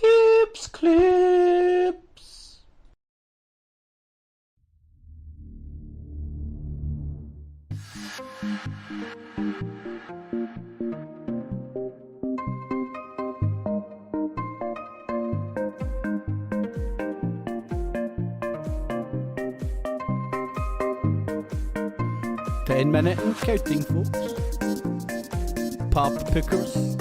Clips, clips. Ten-minute and counting, folks. Pop pickers.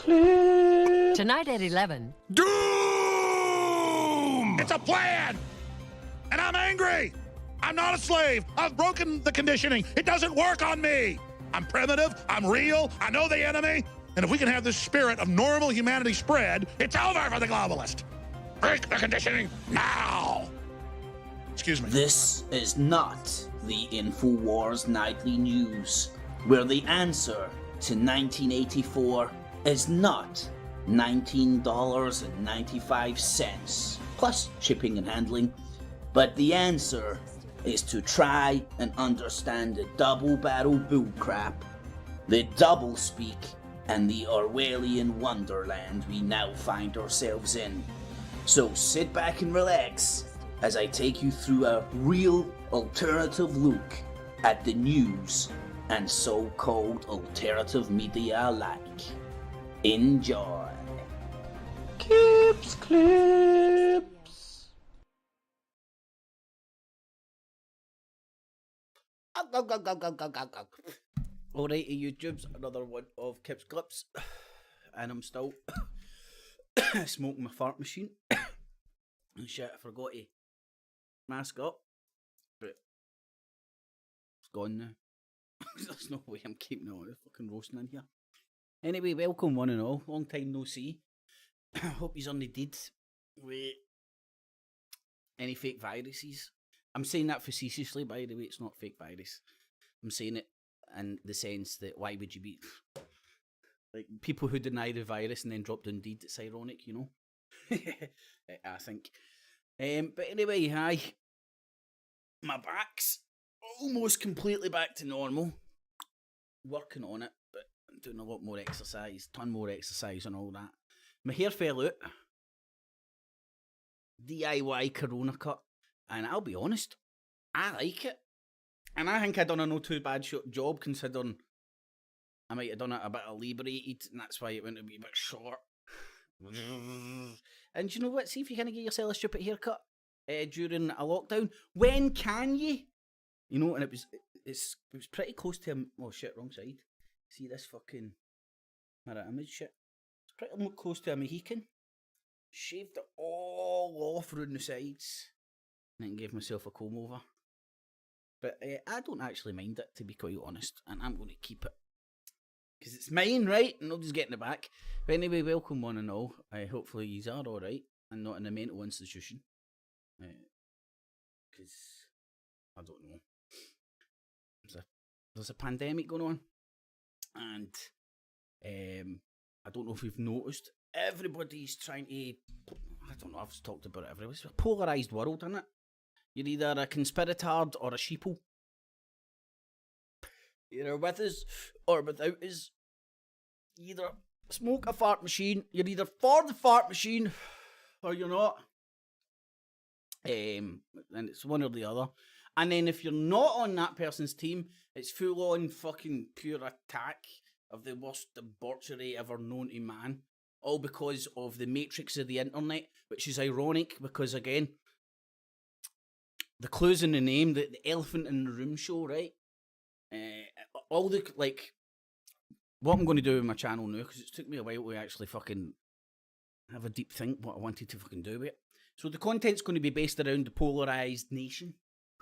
Clips. Tonight at 11. Doom! It's a plan! And I'm angry! I'm not a slave! I've broken the conditioning! It doesn't work on me! I'm primitive, I'm real, I know the enemy, and if we can have this spirit of normal humanity spread, it's over for the globalist! Break the conditioning now! Excuse me. This is not the InfoWars Nightly News, where the answer to 1984 is not $19.95 plus shipping and handling, but the answer is to try and understand the double-barrel bullcrap, the double-speak, and the Orwellian wonderland we now find ourselves in. So sit back and relax as I take you through a real alternative look at the news and so-called alternative media alike. Enjoy. Clips. Alrighty, YouTubes, another one of Kips Clips, and I'm still smoking my fart machine. And shit, I forgot to mask up, but it's gone now. There's no way I'm keeping it on. It's fucking roasting in here. Anyway, welcome one and all. Long time no see. Hope he's on the deed with any fake viruses. I'm saying that facetiously, by the way. It's not fake virus. I'm saying it in the sense that why would you be like people who deny the virus and then drop down deed? It's ironic, you know. I think. But anyway, hi. My back's almost completely back to normal. Working on it, but I'm doing a lot more exercise, ton more exercise and all that. My hair fell out. DIY Corona cut. And I'll be honest, I like it. And I think I done a no too bad job considering I might have done it a bit elaborated and that's why it went a wee bit short. And you know what? See if you can get yourself a stupid haircut during a lockdown. When can you? You know, and it was pretty close to him. Oh shit, wrong side. See this fucking mirror image shit. It's pretty close to a Mohican. Shaved it all off around the sides. And then gave myself a comb over. But I don't actually mind it, to be quite honest. And I'm going to keep it. Because it's mine, right? And nobody's getting it back. But anyway, welcome one and all. Hopefully you are alright. And not in a mental institution. Because, I don't know. There's a pandemic going on. And, I don't know if you've noticed. Everybody's trying to... I don't know, I've talked about it everywhere. It's a polarized world, isn't it? You're either a conspiratard or a sheeple. You're with us or without us. You either smoke a fart machine, you're either for the fart machine or you're not. And it's one or the other. And then if you're not on that person's team, it's full on fucking pure attack of the worst debauchery ever known to man. All because of the matrix of the internet, which is ironic because, again, the clue's in the name, the elephant in the room show, right? All the, like, what I'm going to do with my channel now, because it took me a while to actually fucking have a deep think what I wanted to fucking do with it. So the content's going to be based around the polarized nation.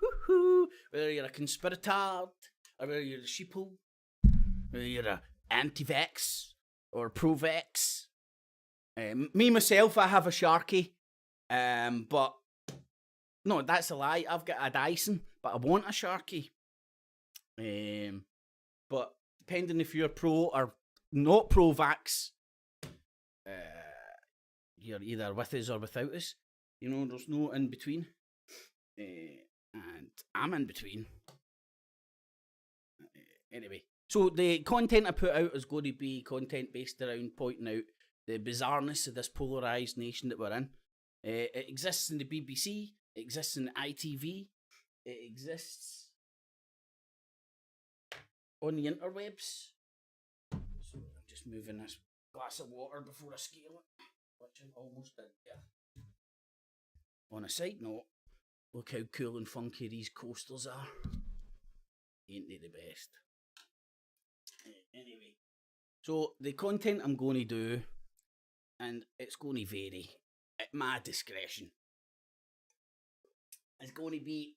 Woohoo! Whether you're a conspiratard, or whether you're a sheeple, whether you're a anti-vax, or pro-vax. Me, myself, I have a Sharky, but, no, that's a lie, I've got a Dyson, but I want a Sharky. But, depending if you're pro or not pro-vax, you're either with us or without us, you know, there's no in-between, and I'm in between. Anyway, so the content I put out is going to be content based around pointing out the bizarreness of this polarised nation that we're in. It exists in the BBC, it exists in ITV, it exists on the interwebs. So I'm just moving this glass of water before I scale it, which I'm almost done here. On a side note, look how cool and funky these coasters are. Ain't they the best? Anyway, So the content I'm going to do, and it's going to vary at my discretion, is going to be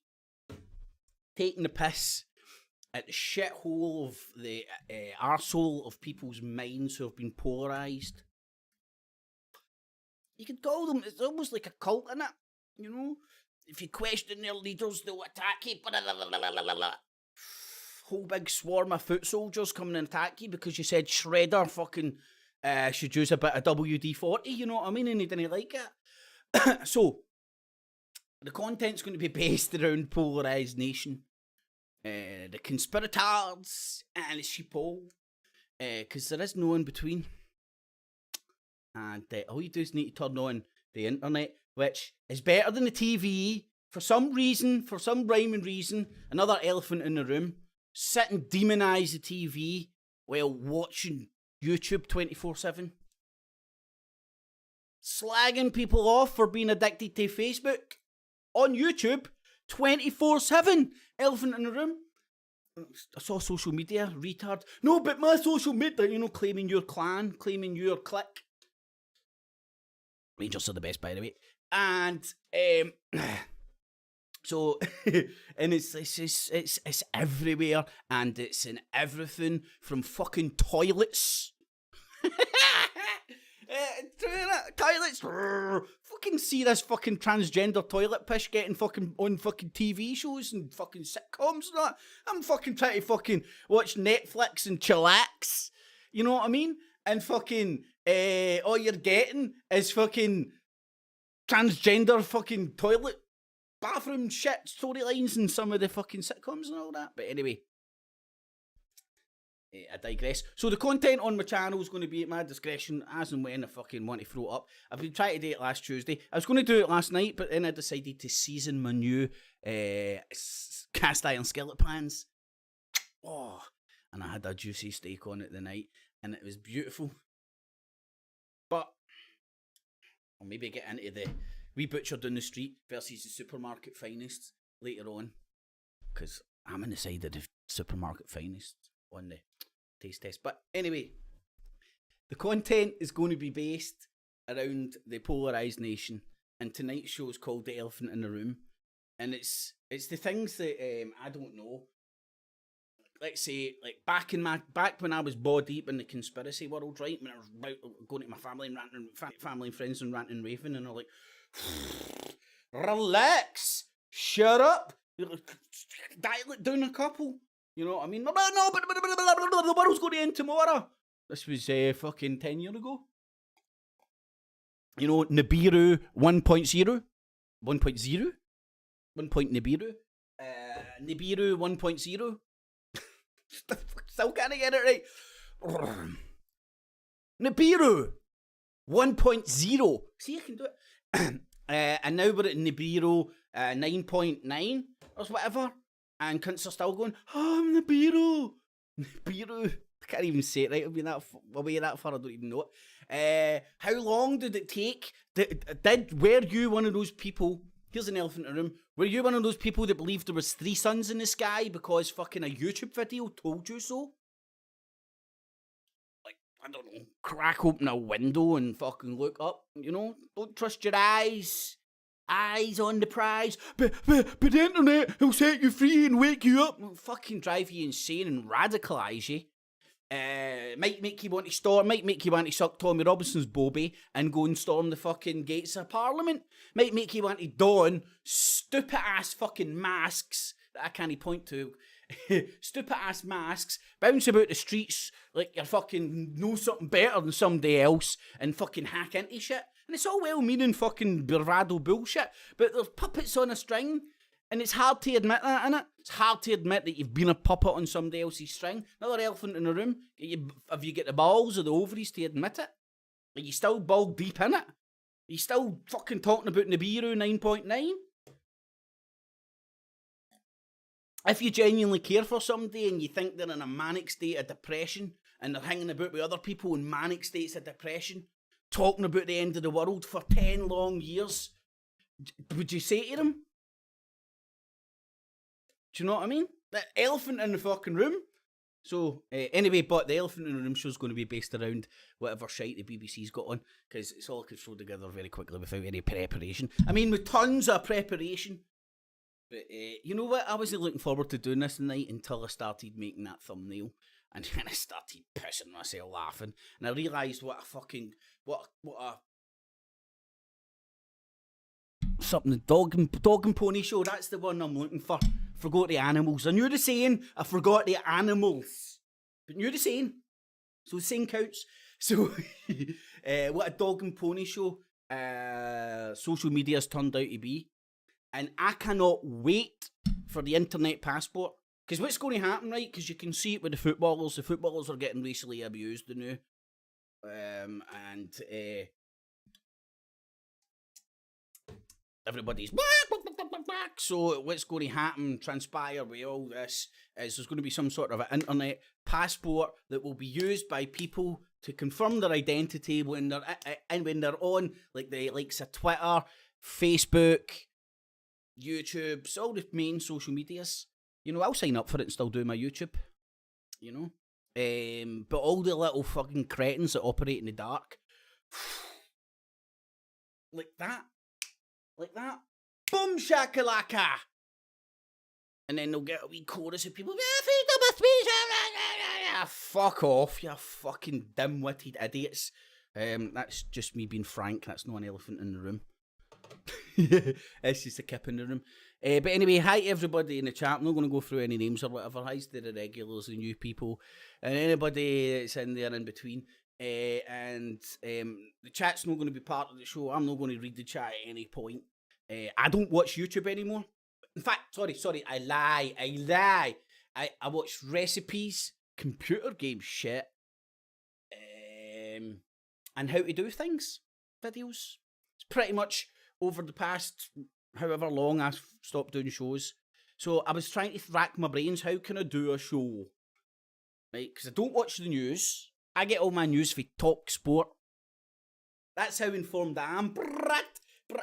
taking the piss at the shithole of the arsehole of people's minds who have been polarised. You could call them, it's almost like a cult, innit? You know? If you question their leaders, they'll attack you. Whole big swarm of foot soldiers coming and attack you because you said Shredder fucking should use a bit of WD-40, you know what I mean? And he didn't like it. So, the content's going to be based around polarised nation. The Conspiratards and the Sheeple. Because there is no in between. And all you do is need to turn on the internet, which is better than the TV. For some reason, for some rhyming reason, another elephant in the room, sit and demonise the TV while watching YouTube 24/7. Slagging people off for being addicted to Facebook on YouTube 24/7. Elephant in the room. I saw social media, retard. No, but my social media, you know, claiming your clan, claiming your clique. Rangers are the best, by the way. And so, and it's everywhere, and it's in everything from fucking toilets. Toilets. Fucking see this fucking transgender toilet pish getting fucking on fucking TV shows and fucking sitcoms and that. I'm fucking trying to fucking watch Netflix and chillax. You know what I mean? And fucking all you're getting is fucking transgender fucking toilet bathroom shit storylines and some of the fucking sitcoms and all that. But anyway, I digress. So the content on my channel is going to be at my discretion as and when I fucking want to throw it up. I've been trying to do it last Tuesday. I was going to do it last night, but then I decided to season my new cast iron skillet pans. Oh, and I had a juicy steak on it the night, and it was beautiful. But I'll maybe get into the wee butcher down the street versus the supermarket finest later on, because I'm on the side of the supermarket finest on the taste test. But anyway, the content is going to be based around the polarised nation, and tonight's show is called The Elephant in the Room, and it's the things that I don't know. Let's say, like back when I was ball deep in the conspiracy world, right? When I was about going to my family and ranting, family and friends and ranting, raving, and they're like, "Relax, shut up, dial it down a couple." You know what I mean? No, but the world's going to end tomorrow. This was fucking 10 years ago. You know, Nibiru 1.0, 1.0, 1 point Nibiru, Nibiru 1.0. Still can't get it right. Nibiru 1.0. See, I can do it. And now we're at Nibiru 9.9 or whatever. And cunts are still going, oh, I'm Nibiru. Nibiru. I can't even say it right. I've been that away that far, I don't even know it. How long did it take? Were you one of those people? Here's an elephant in the room. Were you one of those people that believed there was 3 suns in the sky because fucking a YouTube video told you so? Like, I don't know, crack open a window and fucking look up, you know? Don't trust your eyes. Eyes on the prize. But the internet will set you free and wake you up. It'll fucking drive you insane and radicalise you. Might make you want to storm, might make you want to suck Tommy Robinson's bobby and go and storm the fucking gates of Parliament. Might make you want to don stupid ass fucking masks that I can't point to. Stupid ass masks, bounce about the streets like you're fucking know something better than somebody else and fucking hack into shit. And it's all well meaning fucking bravado bullshit, but there's puppets on a string. And it's hard to admit that, innit? It's hard to admit that you've been a puppet on somebody else's string. Another elephant in the room. Have you got the balls or the ovaries to admit it? Are you still ball deep in it? Are you still fucking talking about Nibiru 9.9? If you genuinely care for somebody and you think they're in a manic state of depression and they're hanging about with other people in manic states of depression, talking about the end of the world for 10 long years, would you say to them? Do you know what I mean? That elephant in the fucking room. So, anyway, but the Elephant in the Room show is going to be based around whatever shite the BBC's got on, because it's all could throw together very quickly without any preparation. I mean, with tons of preparation. But, you know what? I wasn't looking forward to doing this tonight until I started making that thumbnail. And then I started pissing myself laughing. And I realised what a fucking... Something, dog and pony show, that's the one I'm looking for. Forgot the animals. I knew the saying, I forgot the animals. But knew the saying. So the saying counts. So, what a dog and pony show social media's turned out to be. And I cannot wait for the internet passport. Because what's going to happen, right? Because you can see it with the footballers. The footballers are getting racially abused now. Everybody's... So what's going to happen, transpire with all this, is there's going to be some sort of an internet passport that will be used by people to confirm their identity when they're on like the likes of Twitter, Facebook, YouTube, all the main social medias. You know, I'll sign up for it and still do my YouTube. You know? But all the little fucking cretins that operate in the dark. Like that. Boom shakalaka! And then they'll get a wee chorus of people. Freedom of speech! Fuck off, you fucking dim-witted idiots. That's just me being frank. That's not an elephant in the room. It's just a kip in the room. But anyway, hi to everybody in the chat. I'm not going to go through any names or whatever. Hi to the regulars, the new people, and anybody that's in there in between. The chat's not going to be part of the show. I'm not going to read the chat at any point. I don't watch YouTube anymore. In fact, sorry, I lie. I watch recipes, computer game shit, and how to do things videos. It's pretty much over the past however long I've stopped doing shows. So I was trying to rack my brains. How can I do a show? Right, because I don't watch the news. I get all my news for Talk Sport. That's how informed I am.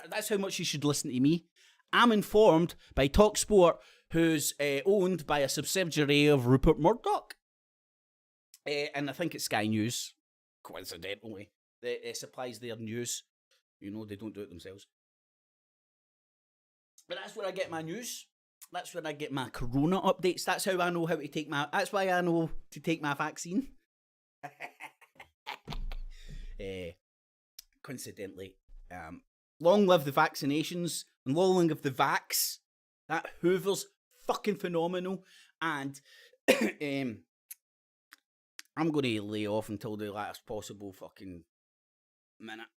That's how much you should listen to me. I'm informed by Talk Sport, who's owned by a subsidiary of Rupert Murdoch. And I think it's Sky News, coincidentally. It supplies their news. You know, they don't do it themselves. But that's where I get my news. That's where I get my corona updates. That's how I know how to take my... That's why I know to take my vaccine. Coincidentally. Long live the vaccinations. And long live the vax. That Hoover's fucking phenomenal. And I'm going to lay off until the last possible fucking minute.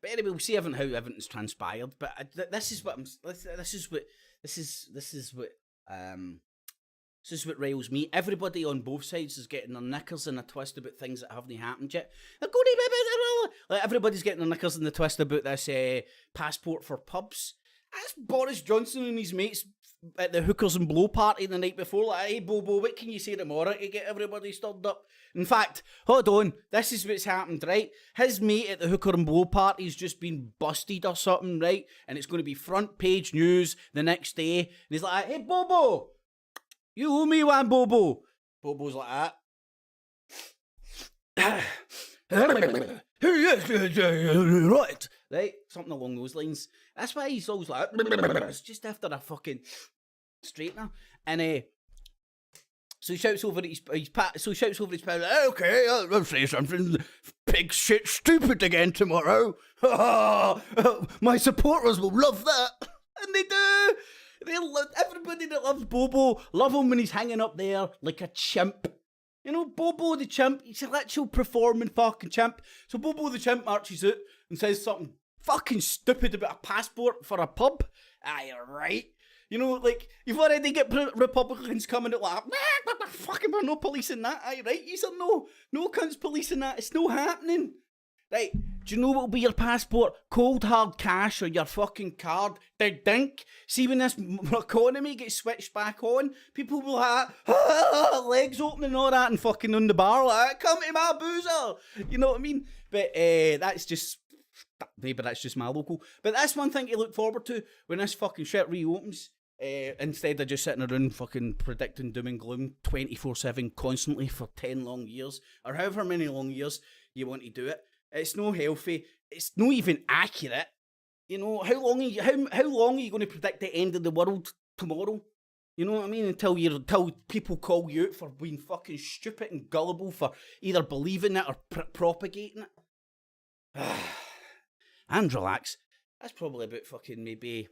But anyway, we'll see how everything's transpired. But this is what riles me. Everybody on both sides is getting their knickers in a twist about things that haven't happened yet. Like everybody's getting their knickers in the twist about this passport for pubs. That's Boris Johnson and his mates at the hookers and blow party the night before. Like, hey, Bobo, what can you say tomorrow to get everybody stirred up? In fact, hold on, this is what's happened, right? His mate at the hooker and blow party's just been busted or something, right? And it's going to be front page news the next day. And he's like, hey, Bobo, you owe me one, Bobo. Bobo's like that. Right? Something along those lines. That's why he's always like, it's just after a fucking straightener. And so he shouts over at his pal, okay, I'll say something. Pig shit stupid again tomorrow. My supporters will love that. And they do. Everybody that loves Bobo, love him when he's hanging up there like a chimp. You know, Bobo the chimp, he's a literal performing fucking chimp. So Bobo the chimp marches out and says something fucking stupid about a passport for a pub. Aye, right. You know, like, you've already got Republicans coming out like, fucking, we're no policing that. Aye, right. You said no cunts policing that. It's no happening. Right, do you know what will be your passport? Cold hard cash or your fucking card? Dink. See when this economy gets switched back on, people will have legs open and all that and fucking on the bar like, come to my boozer. You know what I mean? But that's just, maybe that's just my local. But that's one thing to look forward to when this fucking shit reopens. instead of just sitting around fucking predicting doom and gloom 24/7 constantly for 10 long years, or however many long years you want to do it. It's no healthy. It's not even accurate. You know, how long are you going to predict the end of the world tomorrow? You know what I mean? Until people call you out for being fucking stupid and gullible for either believing it or propagating it. And relax. That's probably about fucking maybe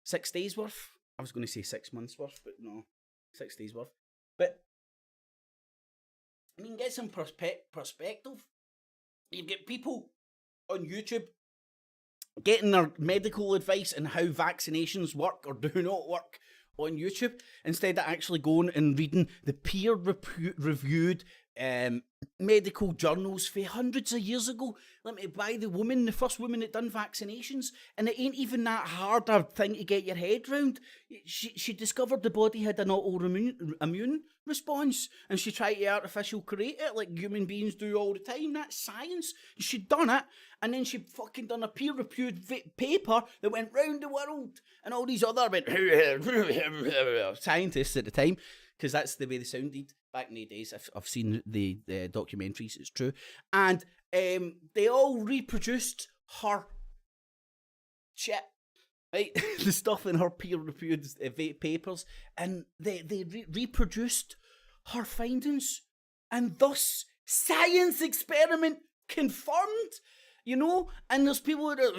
6 days worth. I was going to say 6 months worth, but no, 6 days worth. But I mean, get some perspective. You get people on YouTube getting their medical advice and how vaccinations work or do not work on YouTube, instead of actually going and reading the peer-reviewed medical journals for hundreds of years ago. Let me buy the first woman that done vaccinations, and it ain't even that hard a thing to get your head round. She discovered the body had an autoimmune response, and she tried to artificial create it like human beings do all the time. That's science. She'd done it, and then she fucking done a peer-reviewed paper that went round the world, and all these other scientists at the time, because that's the way they sounded back in the days. I've seen the documentaries, it's true. And they all reproduced her shit, right? The stuff in her peer-reviewed papers, and they reproduced her findings, and thus science experiment confirmed. You know, and there's people that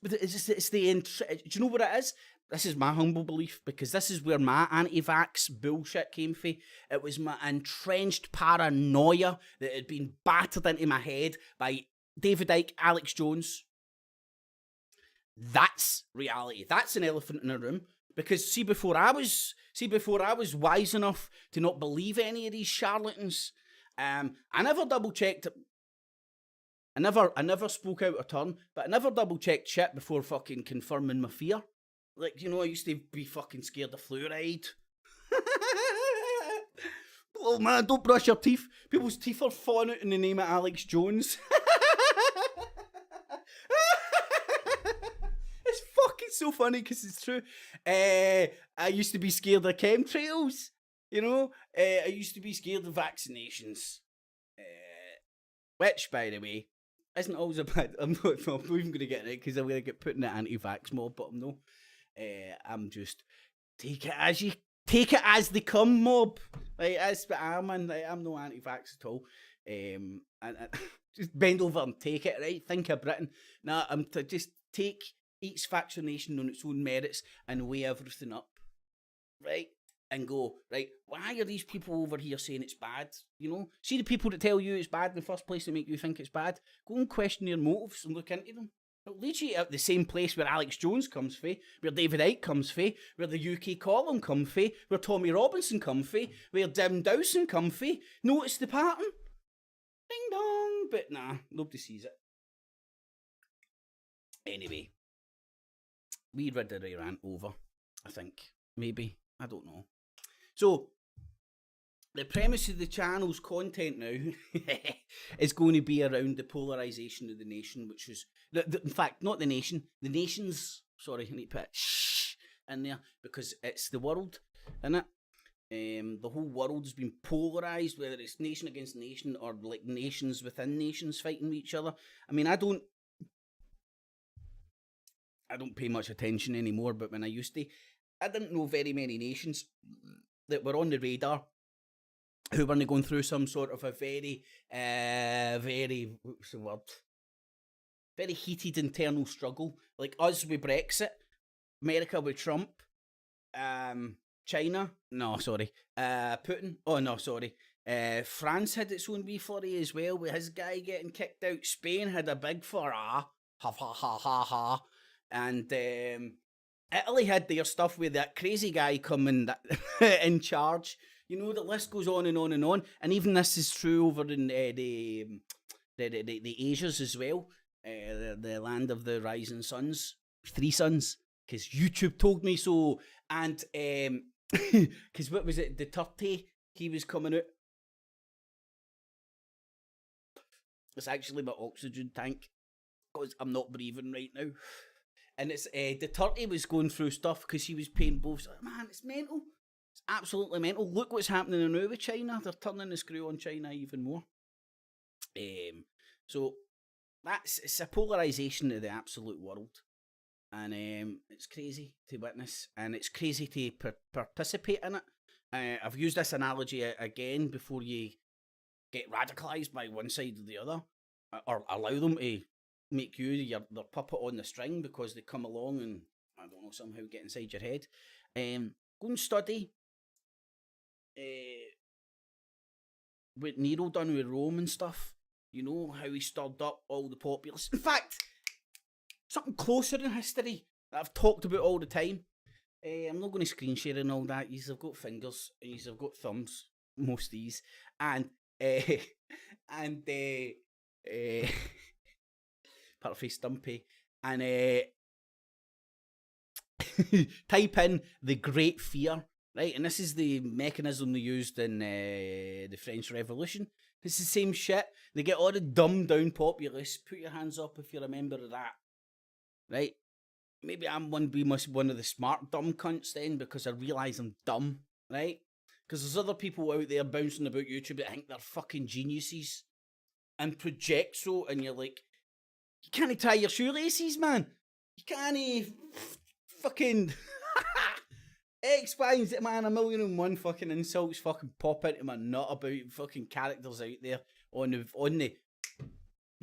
it's the do you know what it is? This is my humble belief, because this is where my anti-vax bullshit came from. It was my entrenched paranoia that had been battered into my head by David Icke, Alex Jones. That's reality. That's an elephant in the room. Because see, before I was wise enough to not believe any of these charlatans, I never double checked. I never spoke out of turn, but I never double checked shit before fucking confirming my fear. Like, you know, I used to be fucking scared of fluoride. Oh man, don't brush your teeth. People's teeth are falling out in the name of Alex Jones. It's fucking so funny because it's true. I used to be scared of chemtrails. You know, I used to be scared of vaccinations. Which, by the way, isn't always a bad. I'm not even going to get it because I'm going to get put in the anti-vax mob, but I'm no. I'm just take it as they come, mob. Like that's what I'm in. Like, I'm no anti-vax at all. And just bend over and take it, right? Think of Britain. Nah, I'm to just take each vaccination on its own merits and weigh everything up, right? And go, right, why are these people over here saying it's bad? You know, see the people that tell you it's bad in the first place that make you think it's bad? Go and question their motives and look into them. It'll lead you at the same place where Alex Jones comes from, where David Icke comes from, where the UK column comes from, where Tommy Robinson comes from, where Dim Dowson comes from. Notice the pattern? Ding dong! But nah, nobody sees it. Anyway, we read the rant over, I think. Maybe. I don't know. So, the premise of the channel's content now is going to be around the polarization of the nation, which is, in fact, not the nation, the nations. Sorry, I need to put shh in there because it's the world, isn't it? The whole world has been polarized, whether it's nation against nation or like nations within nations fighting with each other. I mean, I don't pay much attention anymore, but when I used to, I didn't know very many nations that were on the radar who were going through some sort of a very, what's the word? Very heated internal struggle. Like us with Brexit, America with Trump, China, no, sorry, Putin, oh no, sorry, France had its own wee flurry as well with his guy getting kicked out. Spain had a big flurry, ha ha ha ha ha, and Italy had their stuff with that crazy guy coming in charge. You know, the list goes on and on and on. And even this is true over in the Asias as well. The land of the rising suns. 3 suns. Because YouTube told me so. And, because what was it? The 30, he was coming out. It's actually my oxygen tank. Because I'm not breathing right now. and it's Duterte was going through stuff because she was paying both. Man, it's mental. It's absolutely mental. Look what's happening now with China. They're turning the screw on China even more. So it's a polarization of the absolute world, and it's crazy to witness, and it's crazy to participate in it. I've used this analogy again before. You get radicalized by one side or the other, or allow them to make you their puppet on the string because they come along and, I don't know, somehow get inside your head. Go and study what Nero done with Rome and stuff. You know, how he stirred up all the populace. In fact, something closer in history that I've talked about all the time. I'm not going to screen share and all that. You've got fingers, and you've got thumbs, most of these. And, part of face Stumpy. And, type in the Great Fear, right? And this is the mechanism they used in the French Revolution. It's the same shit. They get all the dumbed down populace. Put your hands up if you're a member of that. Right? Maybe I'm one of the smart dumb cunts then, because I realise I'm dumb, right? Because there's other people out there bouncing about YouTube that think they're fucking geniuses and project so, and you're like, you can't tie your shoelaces, man. You can't fucking X, Y, and Z, man. 1,000,001 fucking insults fucking pop into my nut about fucking characters out there on the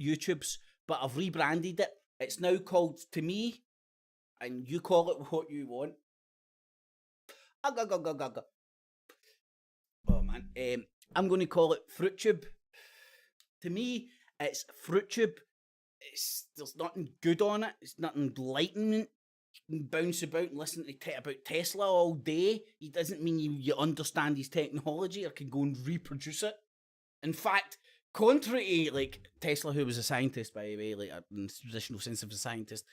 YouTubes, but I've rebranded it. It's now called To Me, and you call it what you want. Oh man, I'm going to call it FruitTube. To me, it's FruitTube. There's nothing good on it. It's nothing enlightenment. You can bounce about and listen to about Tesla all day. It doesn't mean you understand his technology or can go and reproduce it. In fact, contrary to like Tesla, who was a scientist, by the way, like in the traditional sense of a scientist,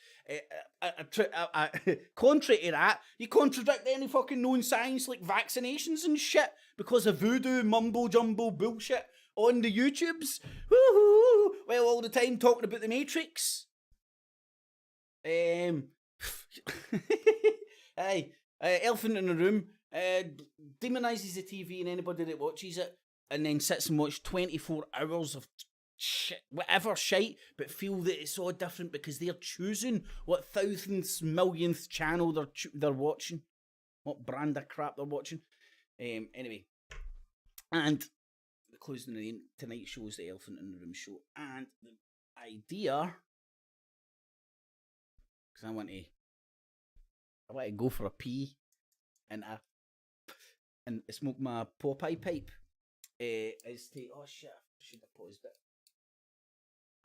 contrary to that, you contradict any fucking known science like vaccinations and shit because of voodoo mumbo jumbo bullshit on the YouTubes. Woohoo! Well, all the time talking about the Matrix. Elephant in the room demonises the TV and anybody that watches it, and then sits and watch 24 hours of shit, whatever shite, but feel that it's all different because they're choosing what thousandth, millionth channel they're watching, what brand of crap they're watching. Anyway, and the closing of the tonight show is the Elephant in the Room show, and the idea, because I want to go for a pee and smoke my Popeye pipe. Is to, oh shit, I should have paused it.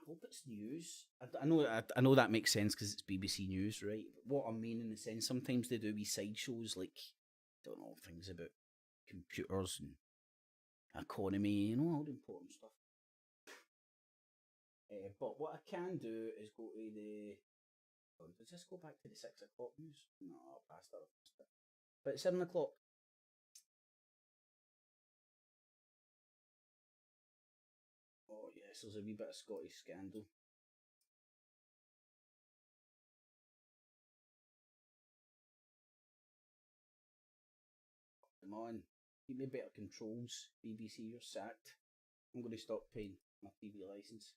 I hope it's news. I know that makes sense because it's BBC News, right? But what I mean in the sense, sometimes they do wee sideshows like, I don't know, things about computers and economy, you know, all the important stuff. But what I can do is go to the... Does this go back to the 6 o'clock news? No, past that. But it's 7 o'clock. Oh yes, there's a wee bit of Scottish scandal. Come on, give me better controls. BBC, you're sacked. I'm going to stop paying my TV licence.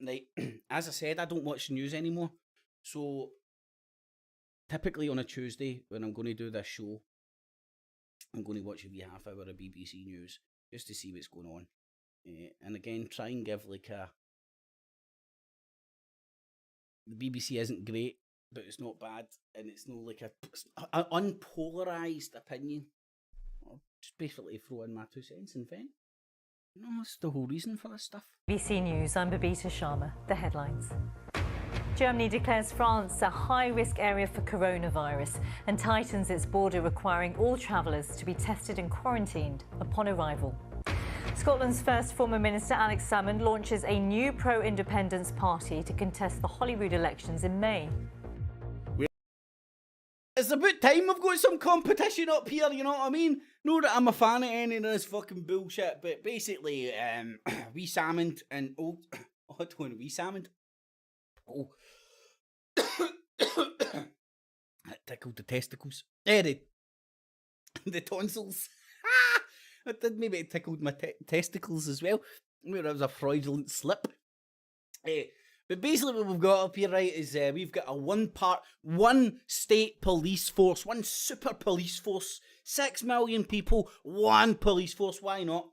Right, as I said, I don't watch the news anymore. So, typically on a Tuesday, when I'm going to do this show, I'm going to watch a wee half hour of BBC News just to see what's going on. And again, try and give like the BBC isn't great, but it's not bad, and it's not like an unpolarized opinion. I'll just basically throw in my 2 cents and vent. No, that's the whole reason for this stuff. BBC News, I'm Babita Sharma. The headlines. Germany declares France a high-risk area for coronavirus and tightens its border, requiring all travellers to be tested and quarantined upon arrival. Scotland's first former Minister Alex Salmond launches a new pro-independence party to contest the Holyrood elections in May. It's about time I've got some competition up here, you know what I mean? Not that I'm a fan of any of this fucking bullshit, but basically, wee Salmond and wee Salmond. Oh, That tickled the testicles. The tonsils. It did, maybe it tickled my testicles as well. Maybe that was a fraudulent slip. But basically what we've got up here, right, is we've got a one state police force, one super police force, 6 million people, one police force, why not?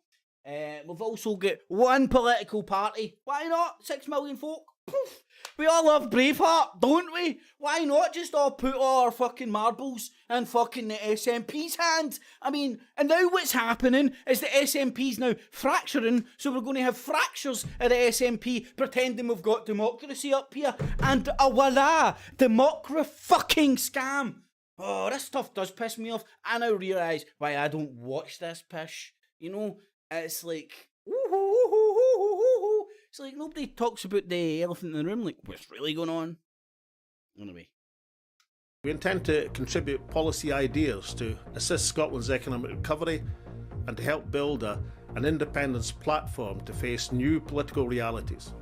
We've also got one political party, why not? 6 million folk. Poof. We all love Braveheart, don't we? Why not just all put all our fucking marbles in fucking the SNP's hands? I mean, and now what's happening is the SNP's now fracturing, so we're going to have fractures at the SNP pretending we've got democracy up here, and voila, democracy fucking scam. Oh, this stuff does piss me off. I now realise why I don't watch this pish. You know, it's like, it's like nobody talks about the elephant in the room, like what's really going on. Anyway. We intend to contribute policy ideas to assist Scotland's economic recovery and to help build an independence platform to face new political realities.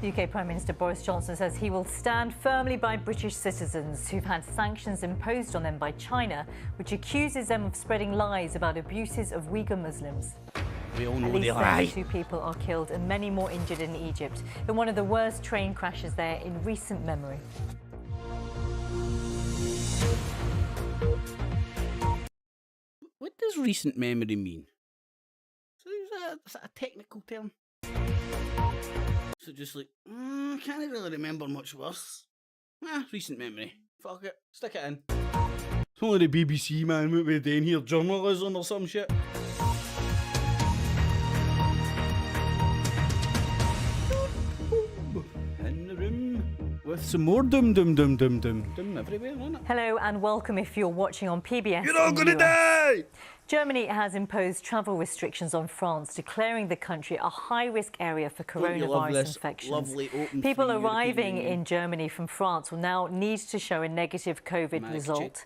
UK Prime Minister Boris Johnson says he will stand firmly by British citizens who've had sanctions imposed on them by China, which accuses them of spreading lies about abuses of Uyghur Muslims. We all know At least they lie. 32 people are killed and many more injured in Egypt in one of the worst train crashes there in recent memory. What does recent memory mean? So is that a technical term? So just like, can't really remember much worse. Recent memory. Fuck it, stick it in. It's only the BBC, man. What we're doing here, journalism or some shit. In the room with some more dum everywhere, isn't it? Hello and welcome if you're watching on PBS. You're all gonna die! Germany has imposed travel restrictions on France, declaring the country a high-risk area for coronavirus infections. People arriving in Germany from France will now need to show a negative COVID result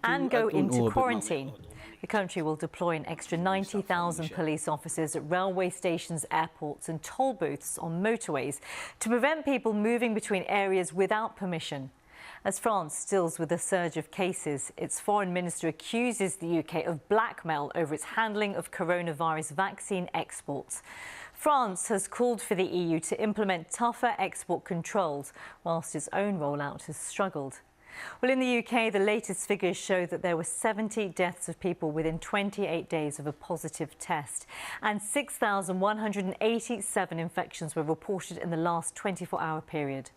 and go into quarantine. The country will deploy an extra 90,000 police officers at railway stations, airports and toll booths on motorways to prevent people moving between areas without permission. As France deals with a surge of cases, its foreign minister accuses the UK of blackmail over its handling of coronavirus vaccine exports. France has called for the EU to implement tougher export controls, whilst its own rollout has struggled. Well, in the UK, the latest figures show that there were 70 deaths of people within 28 days of a positive test, and 6,187 infections were reported in the last 24-hour period.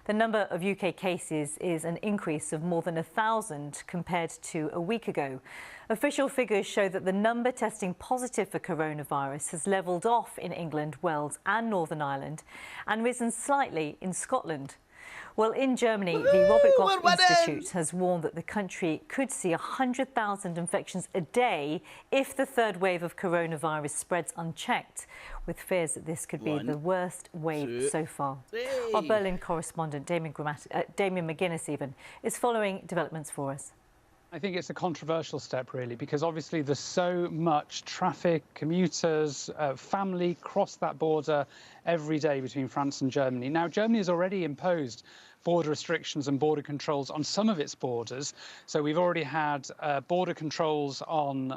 The number of UK cases is an increase of more than 1,000 compared to a week ago. Official figures show that the number testing positive for coronavirus has levelled off in England, Wales and Northern Ireland and risen slightly in Scotland. Well, in Germany, the Robert Koch Institute has warned that the country could see 100,000 infections a day if the third wave of coronavirus spreads unchecked, with fears that this could be the worst wave so far. Our Berlin correspondent, Damien McGuinness, is following developments for us. I think it's a controversial step, really, because obviously there's so much traffic, commuters, family cross that border every day between France and Germany. Now, Germany has already imposed border restrictions and border controls on some of its borders. So we've already had border controls on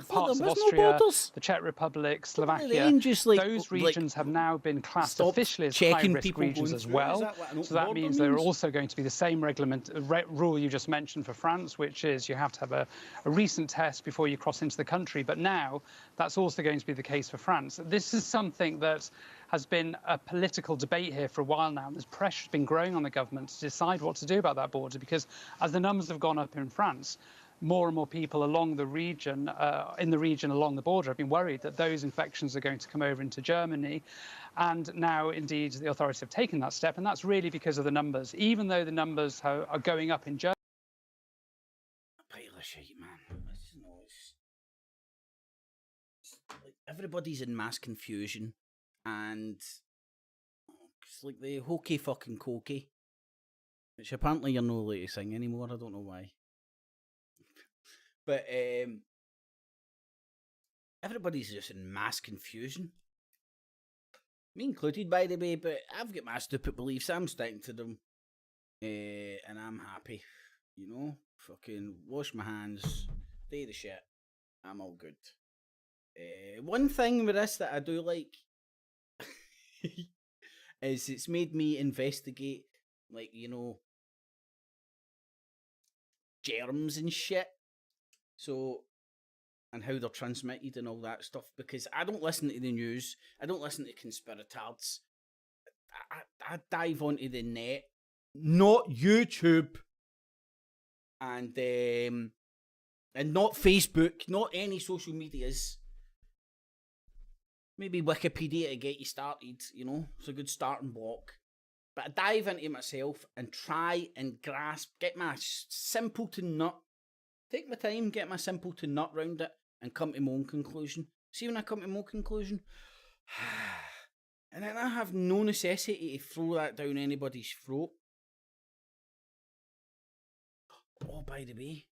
parts of Austria, the Czech Republic, Slovakia. Those regions have now been classed officially as high-risk regions as well. So that means there are also going to be the same rule you just mentioned for France, which is you have to have a recent test before you cross into the country. But now that's also going to be the case for France. This is something that has been a political debate here for a while now. There's pressure been growing on the government to decide what to do about that border, because as the numbers have gone up in France, more and more people along the region, along the border, have been worried that those infections are going to come over into Germany. And now, indeed, the authorities have taken that step, and that's really because of the numbers. Even though the numbers are going up in Germany. Pile of shit, man. Like everybody's in mass confusion. And it's like the hokey fucking cokey, which apparently you're not allowed to sing anymore. I don't know why. But everybody's just in mass confusion. Me included, by the way, but I've got my stupid beliefs. I'm sticking to them. and I'm happy. You know, fucking wash my hands, do the shit. I'm all good. One thing with this that I do like is it's made me investigate, like, you know, germs and shit. So, and how they're transmitted and all that stuff. Because I don't listen to the news. I don't listen to Conspiratards. I dive onto the net, not YouTube, and not Facebook, not any social medias. Maybe Wikipedia to get you started, you know, it's a good starting block. But I dive into myself and try and grasp, get my simple to nut, take my time, get my simple to nut round it, and come to my own conclusion. See, when I come to my own conclusion, and then I have no necessity to throw that down anybody's throat. Oh, by the way,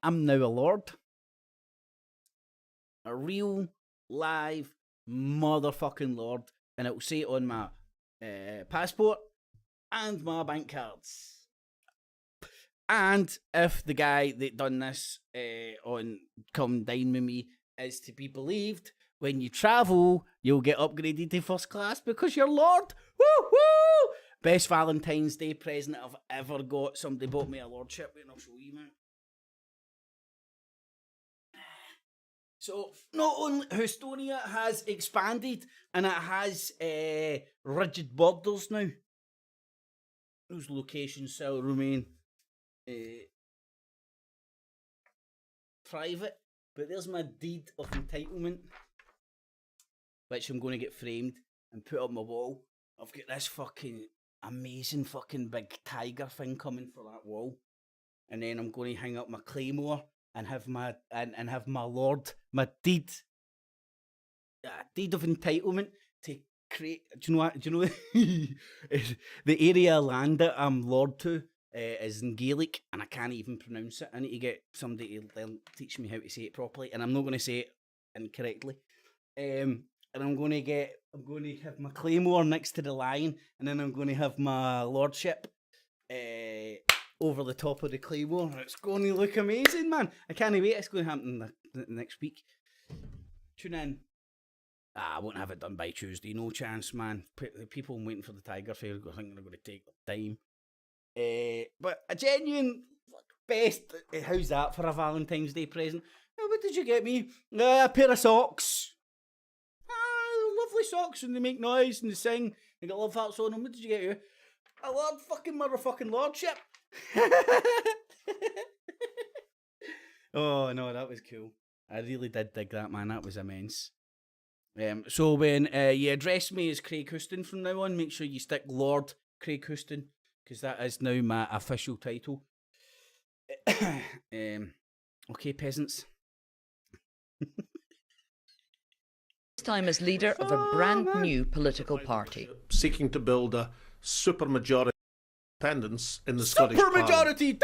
I'm now a lord. A real, live, motherfucking lord. And it'll say it on my passport and my bank cards. And if the guy that done this on Come Dine With Me is to be believed, when you travel, you'll get upgraded to first class because you're lord. Woo woo! Best Valentine's Day present I've ever got. Somebody bought me a lordship, and I'll show you, man. So, not only Hustonia has expanded, and it has rigid borders now. Those locations shall remain private, but there's my deed of entitlement, which I'm going to get framed and put up my wall. I've got this fucking amazing fucking big tiger thing coming for that wall, and then I'm going to hang up my claymore and have my have my lord, my deed of entitlement to create. Do you know what? Do you know the area of land that I'm lord to is in Gaelic, and I can't even pronounce it. I need to get somebody to teach me how to say it properly, and I'm not going to say it incorrectly. And I'm going to have my claymore next to the lion, and then I'm going to have my lordship over the top of the claymore. It's going to look amazing, man. I can't wait. It's going to happen next week. Tune in. I won't have it done by Tuesday. No chance, man. The people waiting for the Tiger Fair I think they're going to take time. But a genuine best. How's that for a Valentine's Day present? Oh, what did you get me? A pair of socks. Lovely socks, and they make noise and they sing. They got love hearts on them. What did you get you? A motherfucking lordship. Oh no, that was cool. I really did dig that, man. That was immense. So when you address me as Craig Houston from now on, make sure you stick Lord Craig Houston, because that is now my official title. Okay, peasants. This time as leader of a brand new political party, seeking to build a supermajority independence in the Scottish Parliament. Supermajority!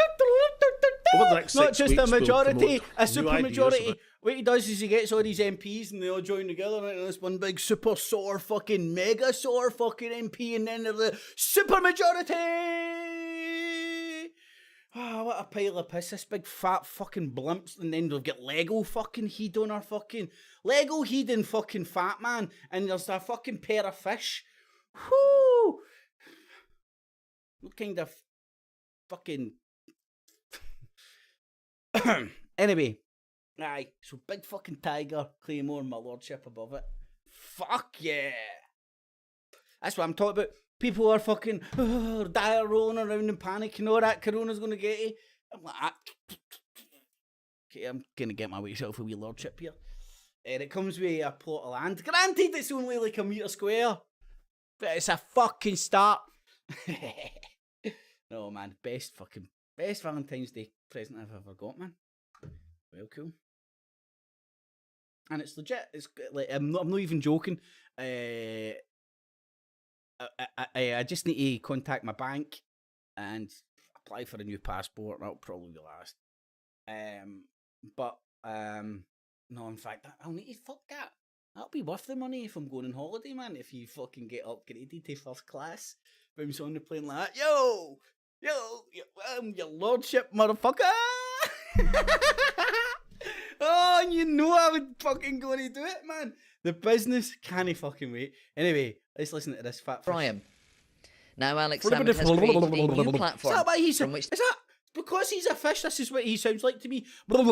Not just a majority, a supermajority. What he does is he gets all these MPs and they all join together into this one big super sore fucking mega sore fucking MP, and then they're the supermajority! Oh, what a pile of piss, this big fat fucking blimps, and then they've got Lego fucking heed on our fucking Lego heed and fucking fat man, and there's a fucking pair of fish. Whoo! What kind of fucking anyway, aye, so big fucking tiger, claymore, and my lordship above it. Fuck yeah! That's what I'm talking about. People are fucking dire rolling around in panic, you know that Corona's gonna get you. I'm like, okay, I'm gonna get my way self a wee lordship here. And it comes with a plot of land. Granted, it's only like a metre square, but it's a fucking start. No man, best Valentine's Day present I've ever got, man. Well, cool. And it's legit. It's like I'm not even joking. I just need to contact my bank and apply for a new passport. That'll probably be last. No, in fact, I'll need to fuck that. That'll be worth the money if I'm going on holiday, man. If you fucking get upgraded to first class, bounce on the plane like that. Yo, your lordship, motherfucker. Oh, you know I would fucking go to do it, man. The business can't fucking wait. Anyway, let's listen to this fat fish. Brian. Now Alex Salmond has created a new platform. Is that why he's from which... Is that because he's a fish? This is what he sounds like to me. What's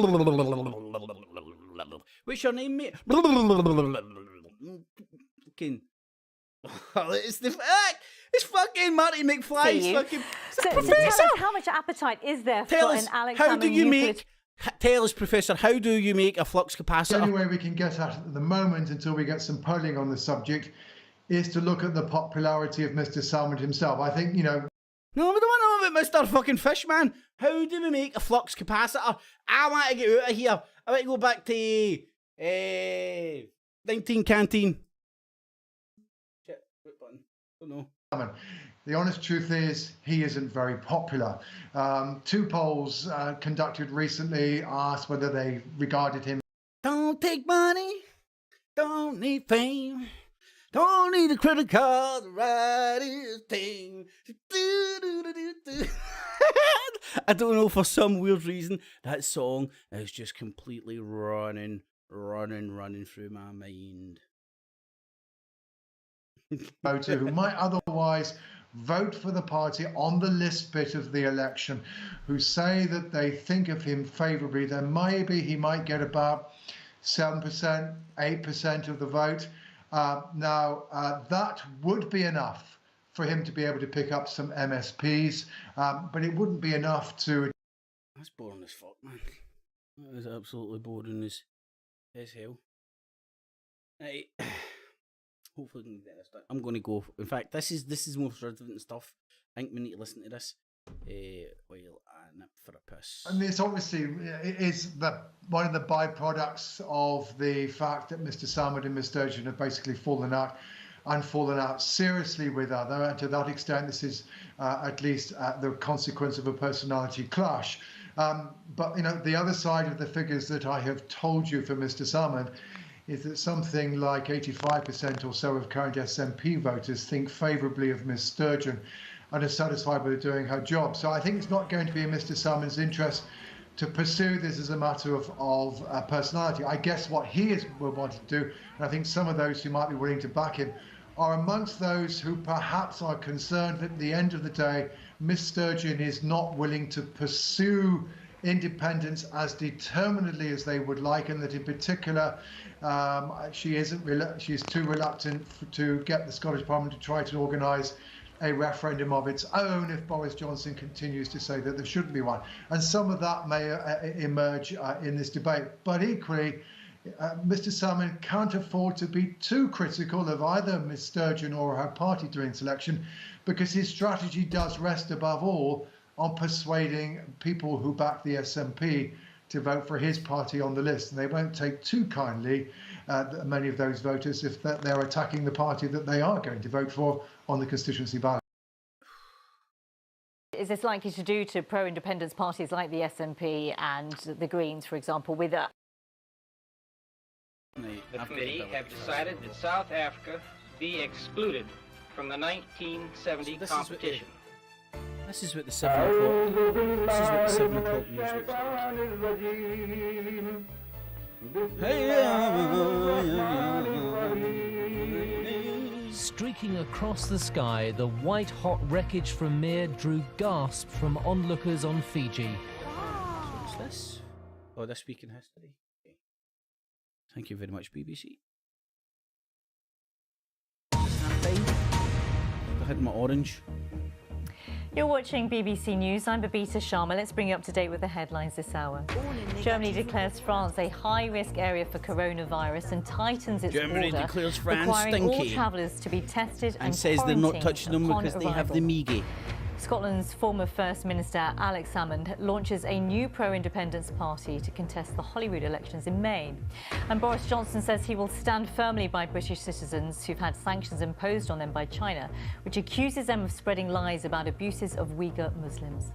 your name, mate? Fucking. It's fucking Marty McFly's fucking. So tell us, how much appetite is there for an Alex Salmond? How do you make? Tell us, Professor, how do you make a flux capacitor? The only way we can get at the moment, until we get some polling on the subject, is to look at the popularity of Mr. Salmond himself. I think, you know... No, we don't want to know about Mr. fucking Fishman. How do we make a flux capacitor? I want to get out of here. I want to go back to 19 canteen. Shit, what button? Don't know. The honest truth is, he isn't very popular. 2 polls conducted recently asked whether they regarded him... Don't take money, don't need fame, don't need a credit card to ride his thing. I don't know, for some weird reason, that song is just completely running through my mind. Voter who might otherwise vote for the party on the list bit of the election, who say that they think of him favourably, then maybe he might get about 7%, 8% of the vote. That would be enough for him to be able to pick up some MSPs, but it wouldn't be enough to... That's boring as fuck, man. That is absolutely boring as hell. Right. Hopefully we can get this done. I'm going to go. In fact, this is more relevant stuff. I think we need to listen to this while I nip for a piss. I mean, it's obviously one of the byproducts of the fact that Mr. Salmond and Ms. Sturgeon have basically fallen out seriously with other. And to that extent, this is at least the consequence of a personality clash. But you know, the other side of the figures that I have told you for Mr. Salmond is that something like 85% or so of current SNP voters think favourably of Ms. Sturgeon and are satisfied with her doing her job. So I think it's not going to be in Mr. Salmond's interest to pursue this as a matter of personality. I guess what he will want to do, and I think some of those who might be willing to back him, are amongst those who perhaps are concerned that at the end of the day, Ms. Sturgeon is not willing to pursue independence as determinedly as they would like, and that in particular she's too reluctant to get the Scottish Parliament to try to organise a referendum of its own if Boris Johnson continues to say that there shouldn't be one. And some of that may emerge in this debate. But equally, Mr. Salmond can't afford to be too critical of either Ms. Sturgeon or her party during this election, because his strategy does rest above all on persuading people who back the SNP to vote for his party on the list. And they won't take too kindly many of those voters if they're attacking the party that they are going to vote for on the constituency ballot. Is this likely to do to pro-independence parties like the SNP and the Greens, for example, with a... The committee have decided that South Africa be excluded from the 1970 competition. This is what the 7 o'clock. This is what the 7 o'clock news looks like. Streaking across the sky, the white-hot wreckage from Mir drew gasps from onlookers on Fiji. What's this? Oh, This Week in History. Okay. Thank you very much, BBC. I had my orange. You're watching BBC News. I'm Babita Sharma. Let's bring you up to date with the headlines this hour. Germany declares France a high-risk area for coronavirus and tightens its Germany border, declares France requiring all stinky travellers to be tested and says they're not touching them because they have the Migue. Scotland's former First Minister Alex Salmond launches a new pro-independence party to contest the Holyrood elections in May. And Boris Johnson says he will stand firmly by British citizens who've had sanctions imposed on them by China, which accuses them of spreading lies about abuses of Uyghur Muslims.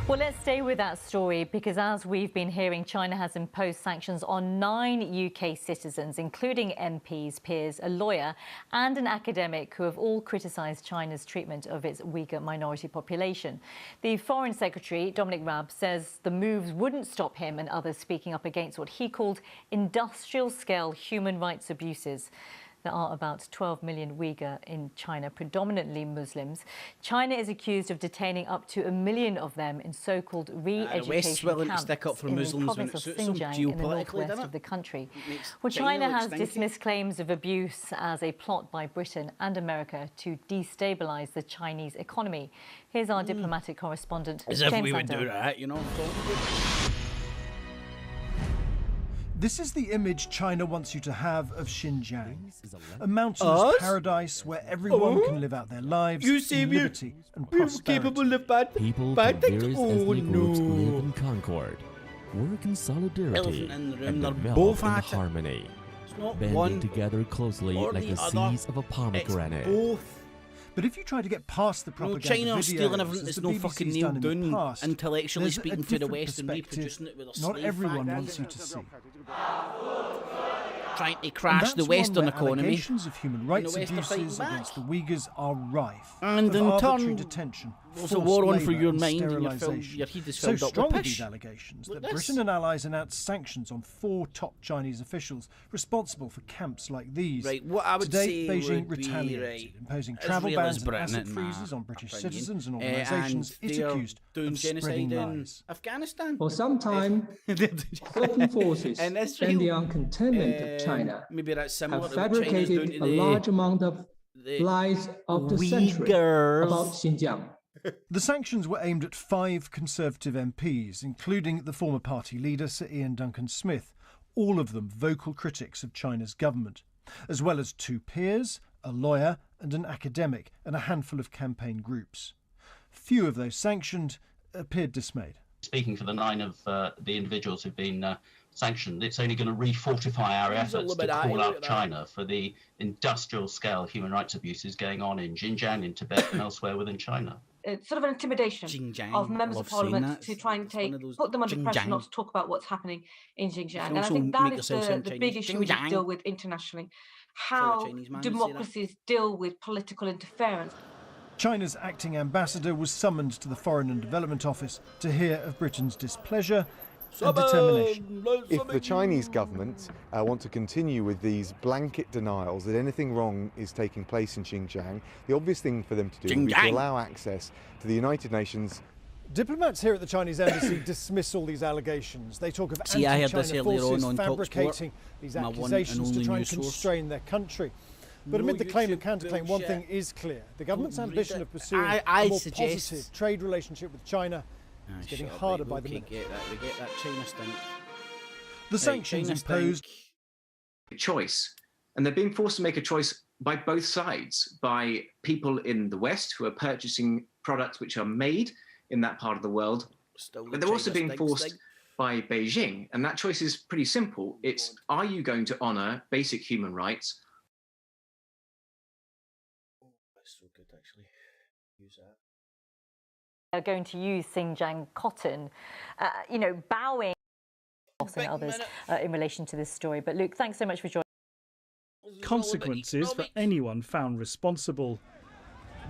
Well, let's stay with that story because, as we've been hearing, China has imposed sanctions on 9 UK citizens, including MPs, peers, a lawyer and an academic who have all criticised China's treatment of its Uyghur minority population. The Foreign Secretary, Dominic Raab, says the moves wouldn't stop him and others speaking up against what he called industrial-scale human rights abuses. There are about 12 million Uyghur in China, predominantly Muslims. China is accused of detaining up to 1 million of them in so-called re-education camps in the province of Xinjiang in the northwest of the country. Well, China has dismissed claims of abuse as a plot by Britain and America to destabilise the Chinese economy. Here's our diplomatic correspondent, As James if we would Sandell. do that, you know. This is the image China wants you to have of Xinjiang, a mountainous paradise where everyone can live out their lives in liberty and prosperity. People from various ethnic groups live in concord, work in solidarity, and develop in harmony, banding together closely like the seeds of a pomegranate. But if you try to get past the propaganda China videos, stealing everything as that's the no fucking BBC's nailed done in the down, past, intellectually there's a speaking, to the different West and perspective reproducing it with a not slave everyone flag. wants you to see. Trying to crash the Western economy. Allegations of human rights West are abuses fighting against the Uyghurs are rife. And of in arbitrary turn, detention, there's a forced war on labour for your and mind and your sterilisation. head is So filled up strong with are piss. these allegations Look that this. Britain and allies announced sanctions on 4 top Chinese officials responsible for camps like these. Right, what I would Today, say Beijing would be, retaliated, right, imposing as travel real as bans and Britain, asset in freezes my on British opinion, citizens and organisations and it they're accused doing of spreading genocide in lies. Afghanistan. For some time, certain forces And in Israel, the uncontainment of China maybe that's similar have to what China's doing fabricated to a large amount of the lies of the century Uyghurs. about Xinjiang. The sanctions were aimed at 5 Conservative MPs, including the former party leader Sir Ian Duncan-Smith, all of them vocal critics of China's government, as well as 2 peers, a lawyer and an academic, and a handful of campaign groups. Few of those sanctioned appeared dismayed. Speaking for the 9 of the individuals who've been sanctioned, it's only going to re-fortify our efforts to call out China for the industrial-scale human rights abuses going on in Xinjiang, in Tibet and elsewhere within China. It's sort of an intimidation Xinjiang. of members Love of saying parliament that. to try and It's one of those put them under pressure Xinjiang. not to talk about what's happening in Xinjiang. can And I also think that make is yourself sound the big Chinese. issue we need to Xinjiang. deal with internationally. Saw a How Chinese man say that. democracies deal with political interference. China's acting ambassador was summoned to the Foreign and Development Office to hear of Britain's displeasure and determination. If the Chinese government want to continue with these blanket denials that anything wrong is taking place in Xinjiang, the obvious thing for them to do would be to allow access to the United Nations. Diplomats here at the Chinese embassy dismiss all these allegations. They talk of See, I heard anti-China this earlier forces on fabricating TalkSport, these my one and accusations to only try and news source. constrain their country. But No amid the claim and YouTube counterclaim, one thing bullshit. is clear. The government's Read ambition it. of pursuing I a more suggest- positive trade relationship with China is getting Shut up, harder right, by the okay, minute. we get that China stink. The sanctions China imposed stink. choice. And they're being forced to make a choice by both sides, by people in the West who are purchasing products which are made in that part of the world. Still the But they're also China being stink, forced stink. by Beijing. And that choice is pretty simple. It's, are you going to honour basic human rights? That's so good, actually. Use that. Are going to use Xinjiang cotton, bowing and others in relation to this story. But Luke, thanks so much for joining. Consequences for anyone found responsible.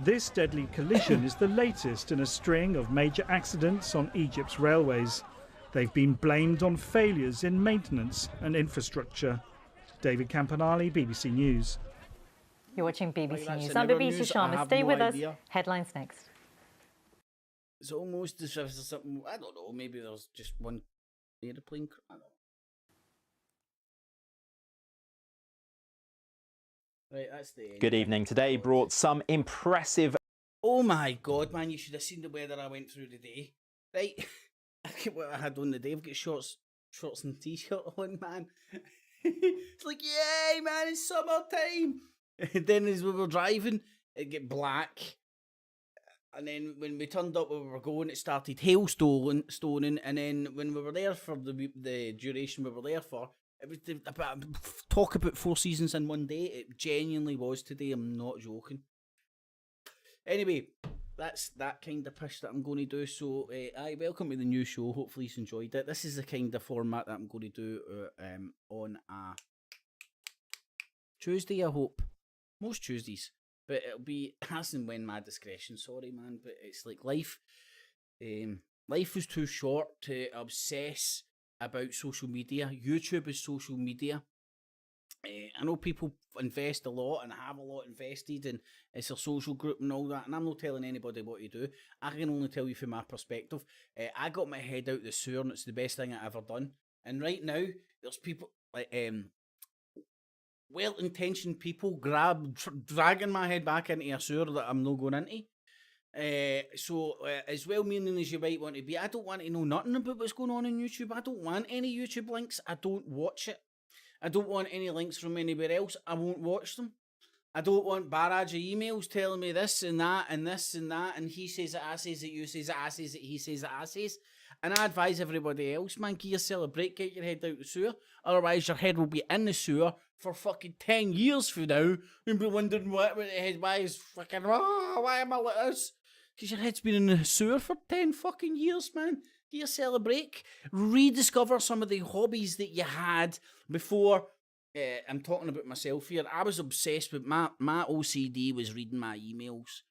This deadly collision is the latest in a string of major accidents on Egypt's railways. They've been blamed on failures in maintenance and infrastructure. David Campanale, BBC News. You're watching BBC Well, News. that's I'm another Babisa news I Sharma. have Stay no with idea. us. Headlines next. It's almost as if there's something, I don't know, maybe there's just one aeroplane. I don't know. Right, that's the end. Good evening. Today brought some impressive... Oh my god, man, you should have seen the weather I went through today. Right, look at what I had on today. I've got shorts and t-shirt on, man. It's like, yay, man, it's summertime. And then as we were driving, it get black. And then when we turned up where we were going, it started stoning. And then when we were there for the duration we were there for, it was talk about 4 seasons in one day. It genuinely was today. I'm not joking. Anyway, that's that kind of push that I'm going to do. So, welcome to the new show. Hopefully you've enjoyed it. This is the kind of format that I'm going to do on a Tuesday, I hope. Most Tuesdays. But it'll be as and when my discretion. Sorry, man, but it's like life. Life was too short to obsess about social media. YouTube is social media. I know people invest a lot and have a lot invested, and it's a social group and all that, and I'm not telling anybody what to do. I can only tell you from my perspective. I got my head out the sewer, and it's the best thing I've ever done. And right now, there's people like well-intentioned people dragging my head back into a sewer that I'm not going into. So as well-meaning as you might want to be, I don't want to know nothing about what's going on YouTube. I don't want any YouTube links. I don't watch it. I don't want any links from anywhere else. I won't watch them. I don't want barrage of emails telling me this and that and this and that, and he says it, I says it, you says it, I says it, he says it, I says. And I advise everybody else, man, give yourself a break, get your head out the sewer. Otherwise, your head will be in the sewer for fucking 10 years from now. You'll be wondering why is fucking, why am I like this? Because your head's been in the sewer for 10 fucking years, man. Give yourself a break. Rediscover some of the hobbies that you had before. I'm talking about myself here. I was obsessed with my OCD was reading my emails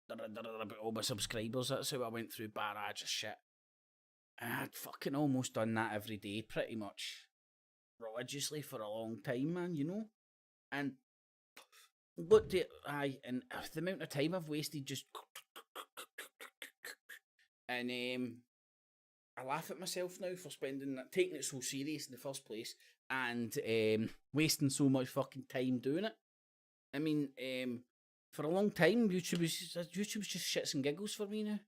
about all my subscribers. That's how I went through barrage of shit. And I'd fucking almost done that every day, pretty much religiously for a long time, man, you know? And looked at and the amount of time I've wasted just and I laugh at myself now for taking it so serious in the first place and wasting so much fucking time doing it. I mean, for a long time, YouTube was just shits and giggles for me now.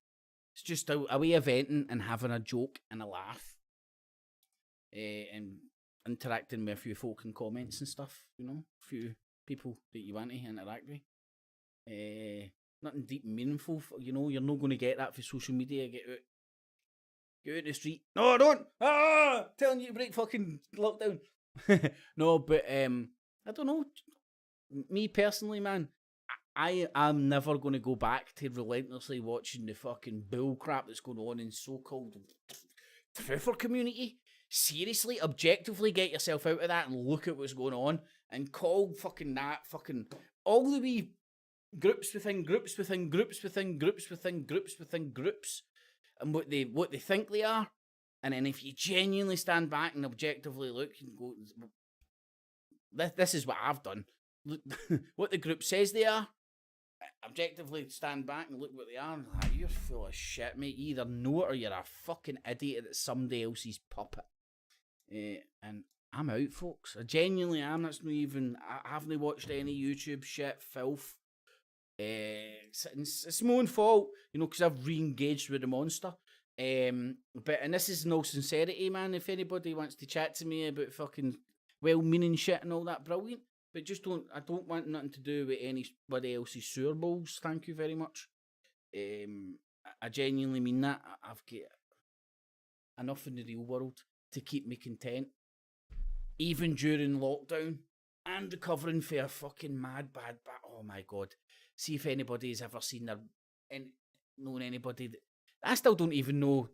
It's just a way of venting and having a joke and a laugh. And interacting with a few folk in comments and stuff, you know, a few people that you want to interact with. Nothing deep and meaningful, you know, you're not going to get that for social media. Get out the street. No, don't! Telling you to break fucking lockdown. No, but I don't know. Me personally, man, I'm never going to go back to relentlessly watching the fucking bull crap that's going on in so-called truther community. Seriously, objectively get yourself out of that and look at what's going on and call fucking that fucking all the wee groups within groups within groups within groups within groups within groups and what they think they are. And then if you genuinely stand back and objectively look and go, this is what I've done. Look, what the group says they are. Objectively stand back and look what they are. You're full of shit, mate. You either know it or you're a fucking idiot that's somebody else's puppet. And I'm out, folks. I genuinely am. That's not even. I haven't watched any YouTube shit, filth. It's my own fault, you know, because I've re-engaged with the monster. But and this is no sincerity, man. If anybody wants to chat to me about fucking well-meaning shit and all that, brilliant. But just I don't want nothing to do with anybody else's sewer bowls. Thank you very much. I genuinely mean that. I've got enough in the real world to keep me content, even during lockdown and recovering for a fucking mad bad. Oh my god! See if anybody's ever seen known anybody that I still don't even know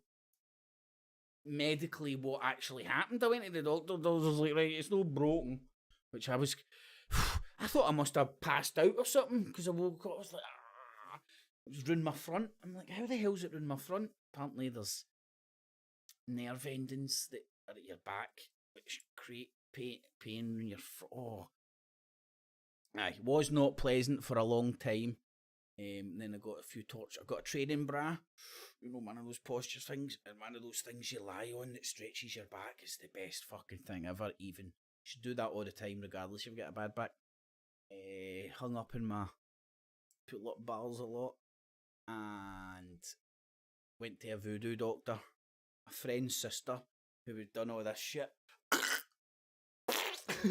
medically what actually happened. I went to the doctor. The was like, right, it's not broken, which I thought I must have passed out or something because I woke up. I was like, it was ruined my front. I'm like, how the hell's it ruined my front? Apparently, there's nerve endings that are at your back which create pain in your Aye, was not pleasant for a long time. Then I got a few torture. I got a training bra, you know, one of those posture things, and one of those things you lie on that stretches your back is the best fucking thing ever. Even you should do that all the time, regardless if you've got a bad back. Hung up in my put up bars a lot, and went to a voodoo doctor, a friend's sister who had done all this shit.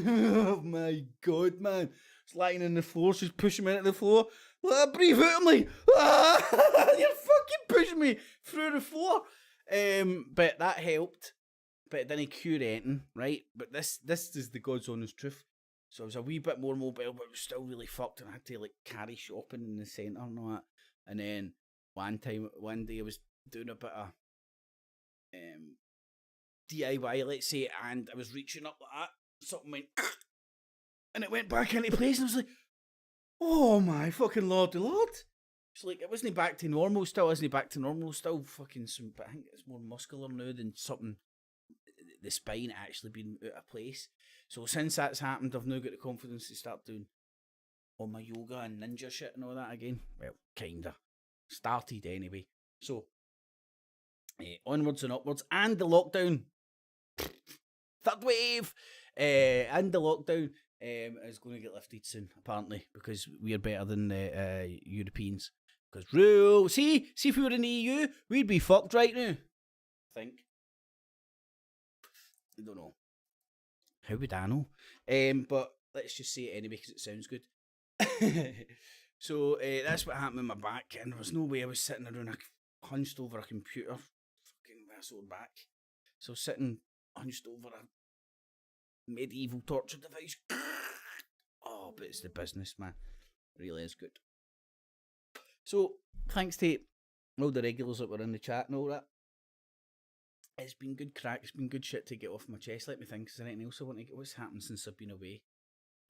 Oh my god, man. It's lying on the floor, she's pushing me into the floor. Breathe out of me! You're fucking pushing me through the floor. But that helped. But it didn't cure anything, right? But this is the God's honest truth. So I was a wee bit more mobile, but it was still really fucked, and I had to like carry shopping in the centre and all that. And then one day I was doing a bit of DIY, let's say, and I was reaching up like that, something went and it went back into place, and I was like, oh my fucking lordy lord. It's like, it wasn't back to normal still, fucking some, but I think it's more muscular now than something, the spine actually being out of place. So since that's happened, I've now got the confidence to start doing all my yoga and ninja shit and all that again. Well, kinda. Started anyway. So, onwards and upwards, and the lockdown, third wave, and the lockdown is going to get lifted soon, apparently, because we are better than the Europeans. Because rule, see if we were in the EU, we'd be fucked right now. I think. I don't know. How would I know? But let's just say it anyway because it sounds good. So that's what happened with my back, and there was no way I was sitting around hunched over a computer, fucking with a sore back. So sitting hunched over a medieval torture device. Oh, but it's the business, man. It really is good. So thanks to all the regulars that were in the chat and all that. It's been good crack. It's been good shit to get off my chest. Let me think. Is there anything else I want to get? What's happened since I've been away?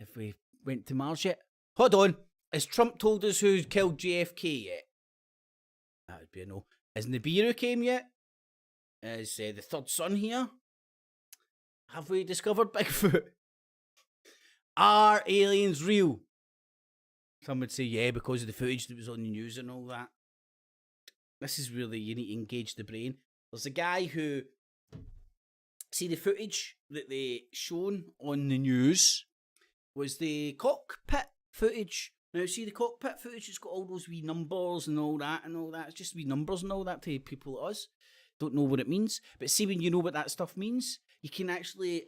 If we went to Mars yet? Hold on. Has Trump told us who killed JFK yet? That would be a no. Has Nibiru came yet? Is the third son here? Have we discovered Bigfoot? Are aliens real? Some would say yeah, because of the footage that was on the news and all that. This is really, you need to engage the brain. There's a guy who, see the footage that they shown on the news was the cockpit footage. Now see the cockpit footage, it's got all those wee numbers and all that. It's just wee numbers and all that to people like us. Don't know what it means. But see, when you know what that stuff means, you can actually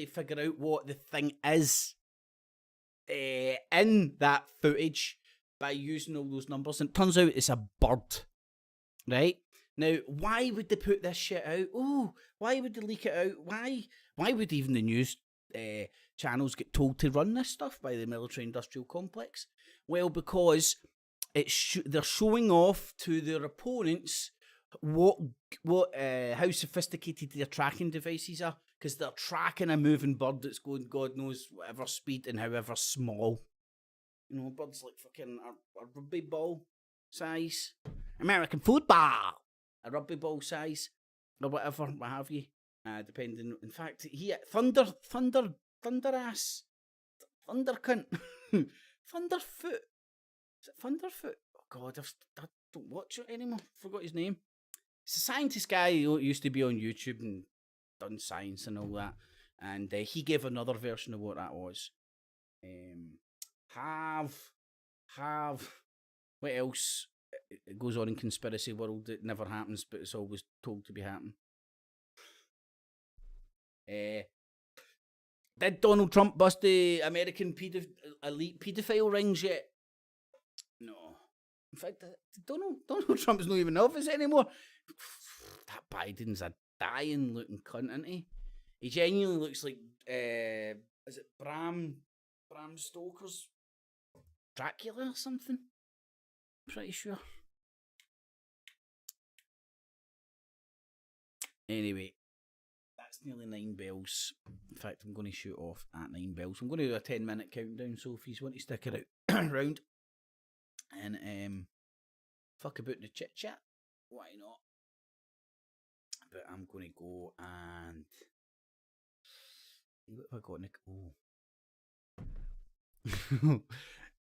figure out what the thing is in that footage by using all those numbers. And it turns out it's a bird, right? Now, why would they put this shit out? Oh, why would they leak it out? Why would even the news channels get told to run this stuff by the military-industrial complex? Well, because they're showing off to their opponents how sophisticated their tracking devices are, because they're tracking a moving bird that's going God knows whatever speed and however small. You know, birds like fucking a rugby ball size, American football, a rugby ball size, or whatever, what have you. Depending, in fact, thunder ass, thunder cunt, Thunderfoot. Is it Thunderfoot? Oh God, I don't watch it anymore. Forgot his name. It's a scientist guy who used to be on YouTube and done science and all that. And he gave another version of what that was. What else it goes on in conspiracy world that never happens, but it's always told to be happening? Did Donald Trump bust the American elite paedophile rings yet? No. In fact, Donald Trump's not even in office anymore. That Biden's a dying looking cunt, isn't he? He genuinely looks like, is it Bram Stoker's Dracula or something? Pretty sure. Anyway, that's nearly 9 bells. In fact, I'm going to shoot off at 9 bells. I'm going to do a 10-minute countdown, so if you want to stick it out around and fuck about the chit chat, why not? But I'm going to go and what have I got, Nick? Oh.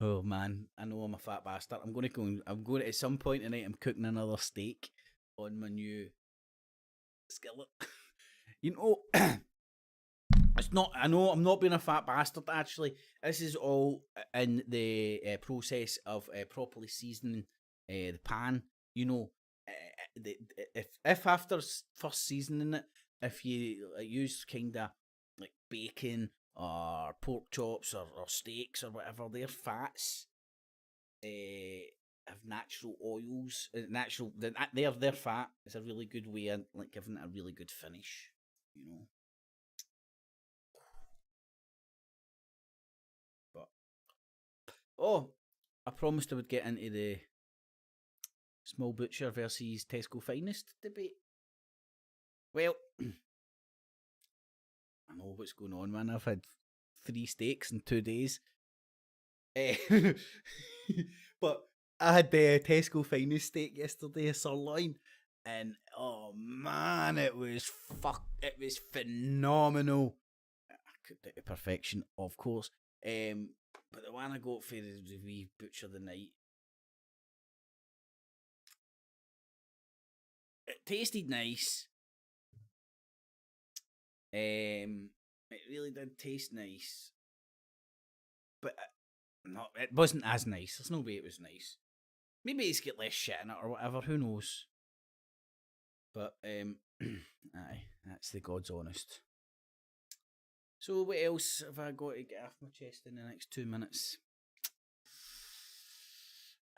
Oh man, I know I'm a fat bastard. I'm going to at some point tonight. I'm cooking another steak on my new skillet. You know, it's not. I know I'm not being a fat bastard. Actually, this is all in the process of properly seasoning the pan. You know, if after first seasoning it, if you use kind of like bacon or pork chops or steaks or whatever, their fats have natural oils. Their fat is a really good way of like giving it a really good finish. You know. But I promised I would get into the small butcher versus Tesco finest debate. Well, I know what's going on, man. I've had 3 steaks in 2 days. But I had the Tesco finest steak yesterday, a sirloin, and oh man, it was phenomenal. I cooked it to perfection, of course. But the one I got for the wee butcher of the night, it tasted nice. It really did taste nice, but it wasn't as nice. There's no way it was nice. Maybe it's got less shit in it or whatever. Who knows? But aye, that's the God's honest. So what else have I got to get off my chest in the next 2 minutes?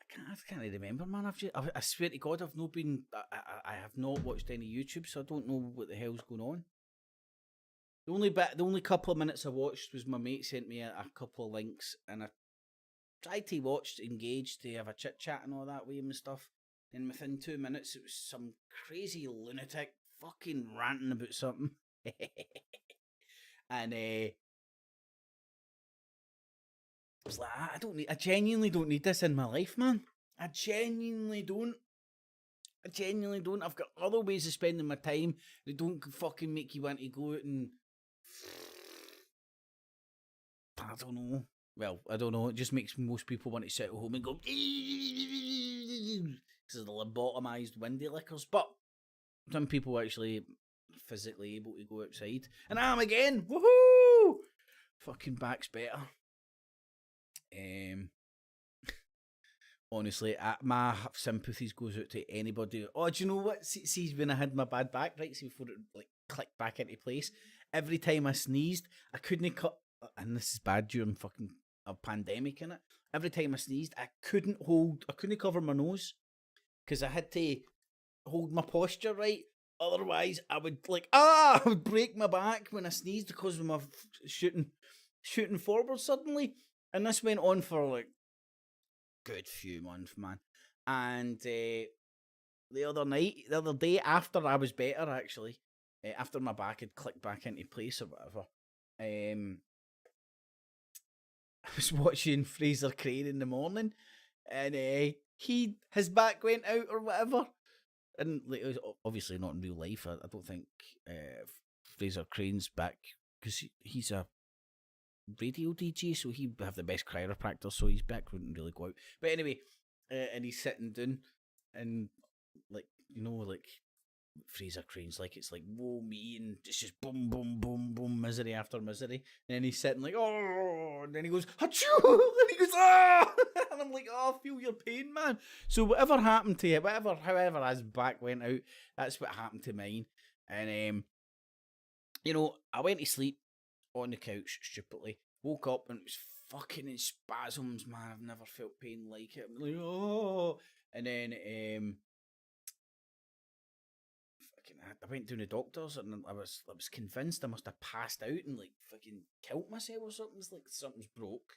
I can't remember, man. I swear to God, I've not been. I have not watched any YouTube, so I don't know what the hell's going on. The only couple of minutes I watched was my mate sent me a couple of links, and I tried to watch, engage, to have a chit chat and all that with him and stuff. And within 2 minutes, it was some crazy lunatic fucking ranting about something. And I was like, I genuinely don't need this in my life, man. I genuinely don't. I've got other ways of spending my time that don't fucking make you want to go out and, I don't know. Well, I don't know. It just makes most people want to sit at home and go, because of the lobotomized windy lickers. But some people are actually physically able to go outside. And I am again. Woohoo! Fucking back's better. Honestly, my sympathies goes out to anybody. Oh, do you know what? See when I had my bad back, right? See, before it like clicked back into place, every time I sneezed, I couldn't cut. And this is bad during fucking a pandemic, innit? Every time I sneezed, I couldn't cover my nose because I had to hold my posture right. Otherwise, I would I would break my back when I sneezed because of my shooting forward suddenly. And this went on for like good few months, man. And the other day after I was better, actually, after my back had clicked back into place or whatever, I was watching Fraser Crane in the morning, and his back went out or whatever. And like, it was obviously not in real life. I don't think Fraser Crane's back, because he's a radio DJ, so he'd have the best chiropractor, so his back wouldn't really go out. But anyway, and he's sitting down, and like, you know, like Fraser Crane's like, it's like whoa me, and it's just boom boom boom boom, misery after misery. And then he's sitting like, oh, and then he goes achoo, and he goes ah, and I'm like, oh, I feel your pain, man. So whatever happened to you, however his back went out, that's what happened to mine. And you know, I went to sleep on the couch stupidly, woke up and it was fucking in spasms, man. I've never felt pain like it. I'm like, oh, and then I went to the doctors and I was convinced I must have passed out and like fucking killed myself or something. It's like something's broke.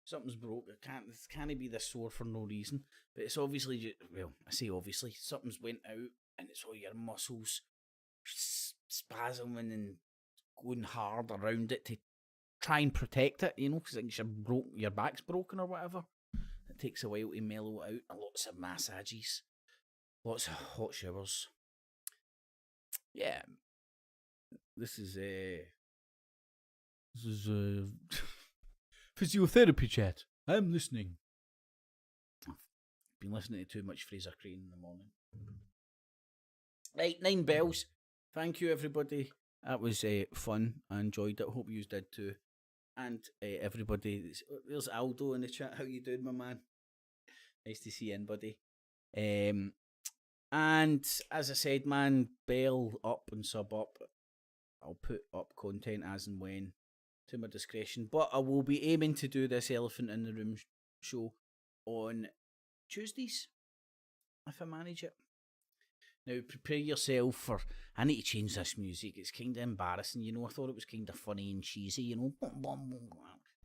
This can't be this sore for no reason. But it's obviously just, well, I say obviously, something's went out and it's all your muscles spasming and going hard around it to try and protect it, you know, because your back's broken or whatever. It takes a while to mellow it out. Lots of massages, lots of hot showers. Yeah, this is physiotherapy chat. I'm listening. I've been listening to too much Fraser Crane in the morning. Right, 9 bells. Thank you, everybody. That was fun. I enjoyed it. Hope you did too. And everybody, there's Aldo in the chat. How you doing, my man? Nice to see you in, buddy. And as I said, man, bell up and sub up. I'll put up content as and when to my discretion. But I will be aiming to do this Elephant in the Room show on Tuesdays, if I manage it. Now, prepare yourself for... I need to change this music. It's kind of embarrassing, you know. I thought it was kind of funny and cheesy, you know.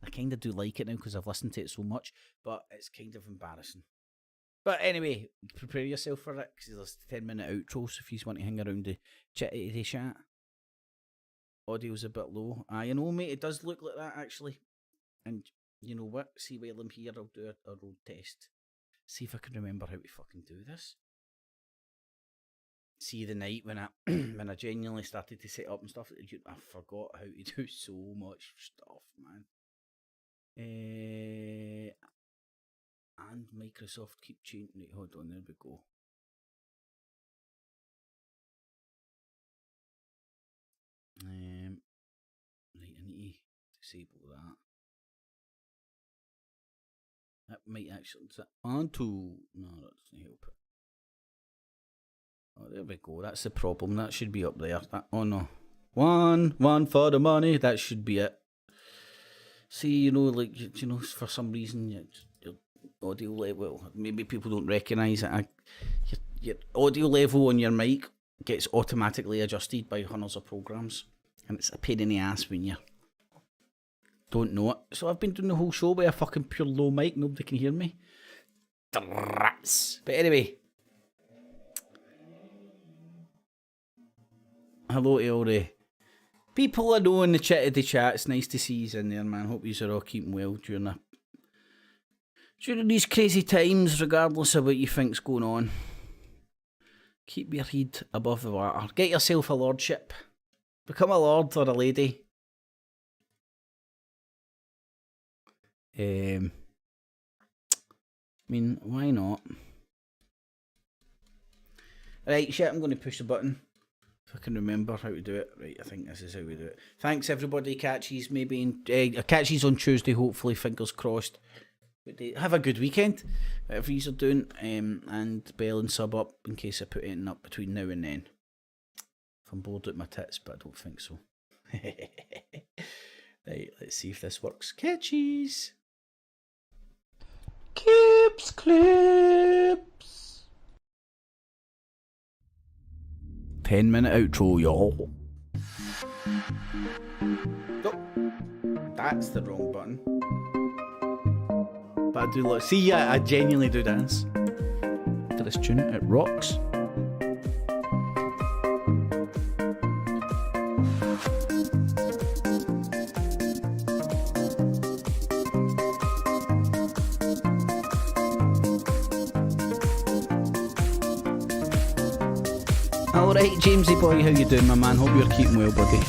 I kind of do like it now because I've listened to it so much, but it's kind of embarrassing. But anyway, prepare yourself for it because there's 10-minute outros if you want to hang around the chitty chat. Audio's a bit low. You know, mate, it does look like that actually. And you know what? See while I'm here, I'll do a road test. See if I can remember how to fucking do this. See the night when I when I genuinely started to set up and stuff, I forgot how to do so much stuff, man. And Microsoft keep changing. Right, hold on, there we go. Right, I need to disable that. That might actually onto. No, that doesn't help. Oh, there we go. That's the problem. That should be up there. Oh no, one for the money. That should be it. See, you know, like you know, for some reason, your audio level. Maybe people don't recognise it. Your audio level on your mic gets automatically adjusted by hundreds of programs, and it's a pain in the ass when you don't know it. So I've been doing the whole show with a fucking pure low mic. Nobody can hear me. But anyway, hello to all the people I know in the chat. It's nice to see you in there, man. Hope you are all keeping well during these crazy times, regardless of what you think's going on. Keep your head above the water. Get yourself a lordship. Become a lord or a lady. I mean, why not? Right, shit, I'm going to push the button. If I can remember how to do it. Right, I think this is how we do it. Thanks, everybody. Catchies, maybe catchies on Tuesday, hopefully, fingers crossed. Have a good weekend, whatever you're doing, and bell and sub up in case I put anything up between now and then. If I'm bored at my tits, but I don't think so. Right, let's see if this works. Catchies! Clips! 10-minute outro, y'all. Oh, that's the wrong button. But I do look. See, yeah, I genuinely do dance to this tune. It rocks. Alright, Jamesy boy, how you doing, my man? Hope you're keeping well, buddy.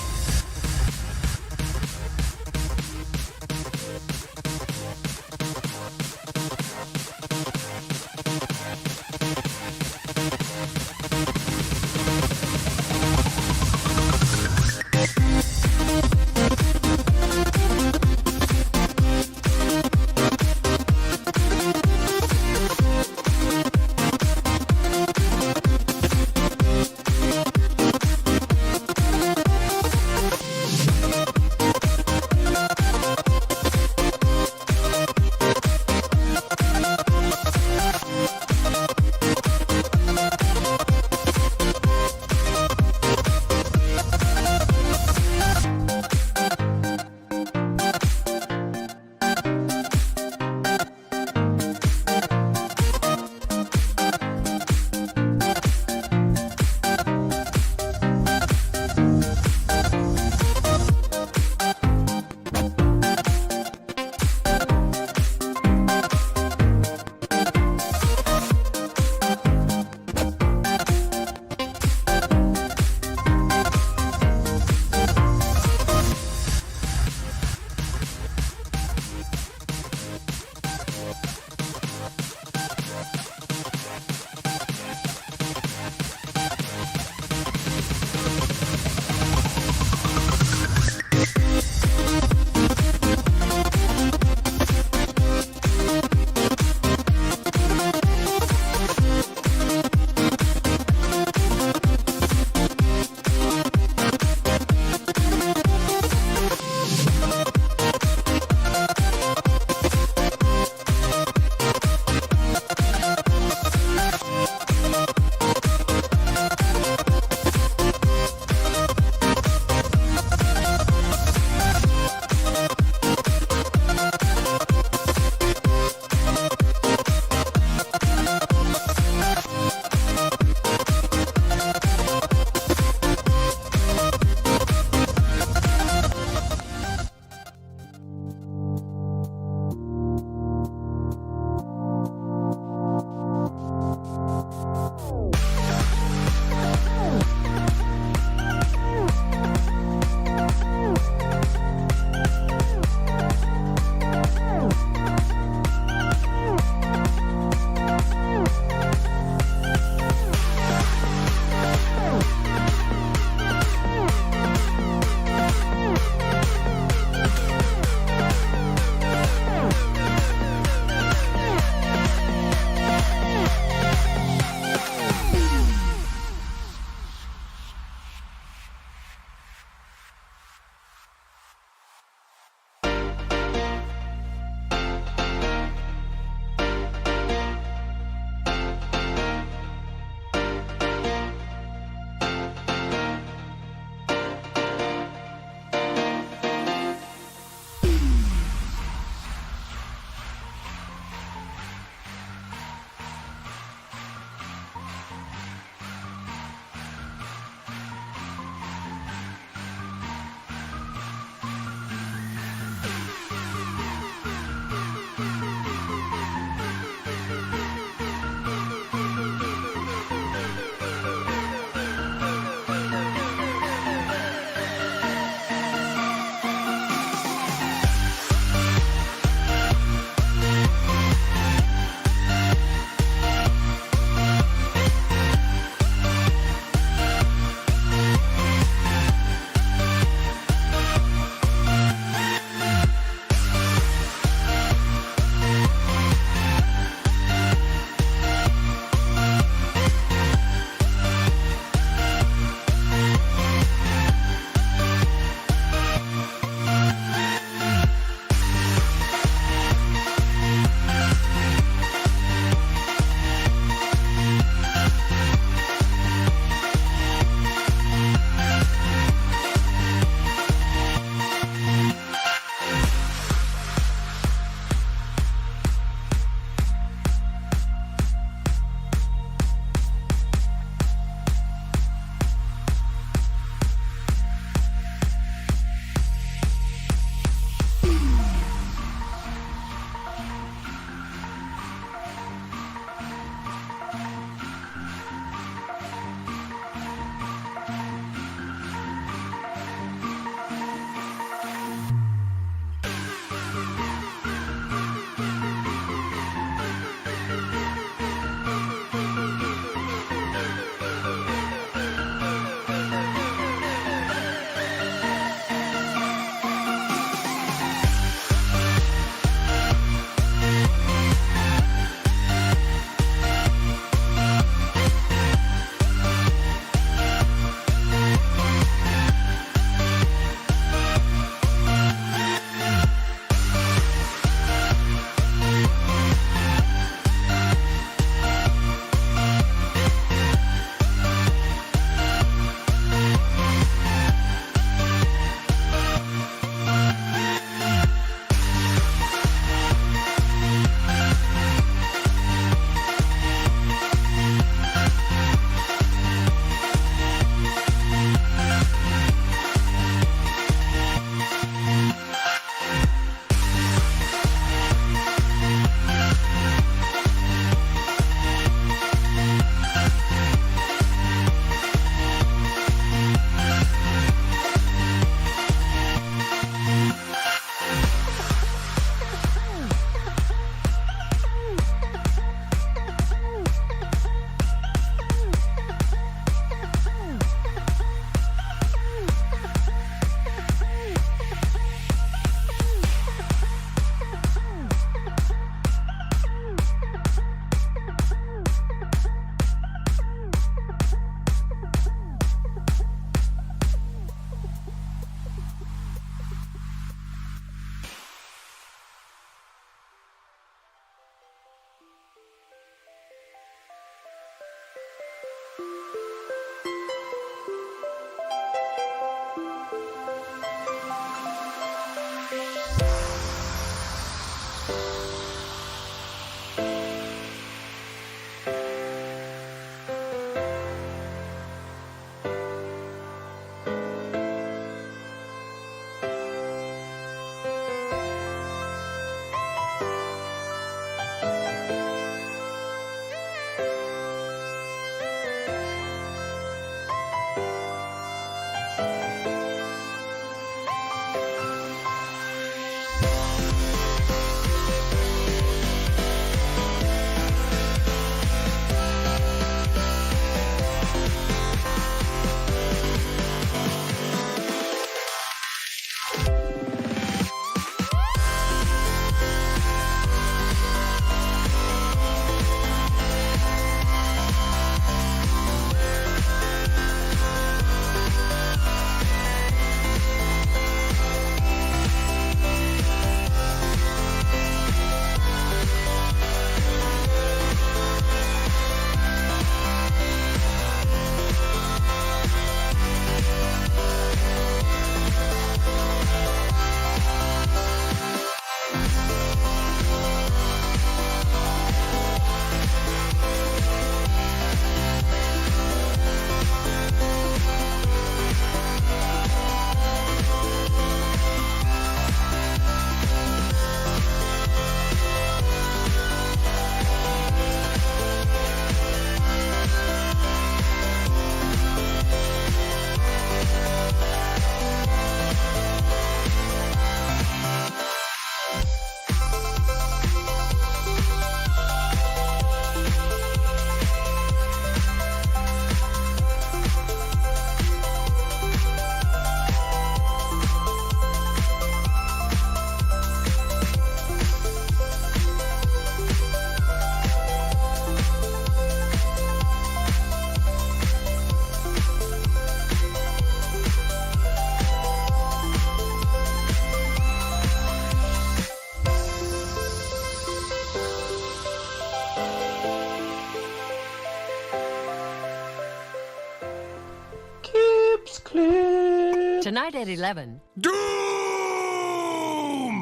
Tonight at 11. Doom!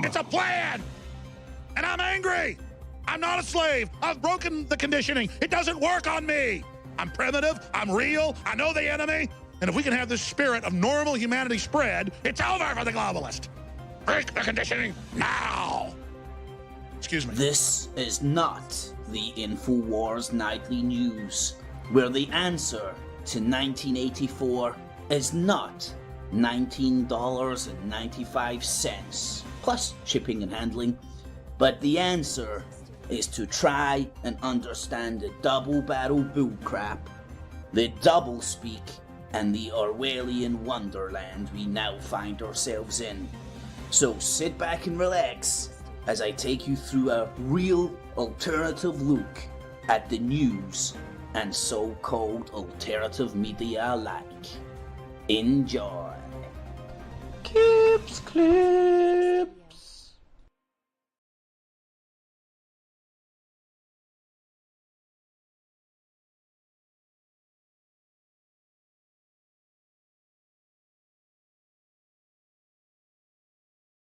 It's a plan! And I'm angry! I'm not a slave! I've broken the conditioning! It doesn't work on me! I'm primitive, I'm real, I know the enemy, and if we can have this spirit of normal humanity spread, it's over for the globalist! Break the conditioning now! Excuse me. This is not the InfoWars Nightly News, where the answer to 1984 is not $19.95 plus shipping and handling, but the answer is to try and understand the double-barrel bullcrap, the double-speak, and the Orwellian wonderland we now find ourselves in. So sit back and relax as I take you through a real alternative look at the news and so-called alternative media alike. Enjoy. Keeps clear.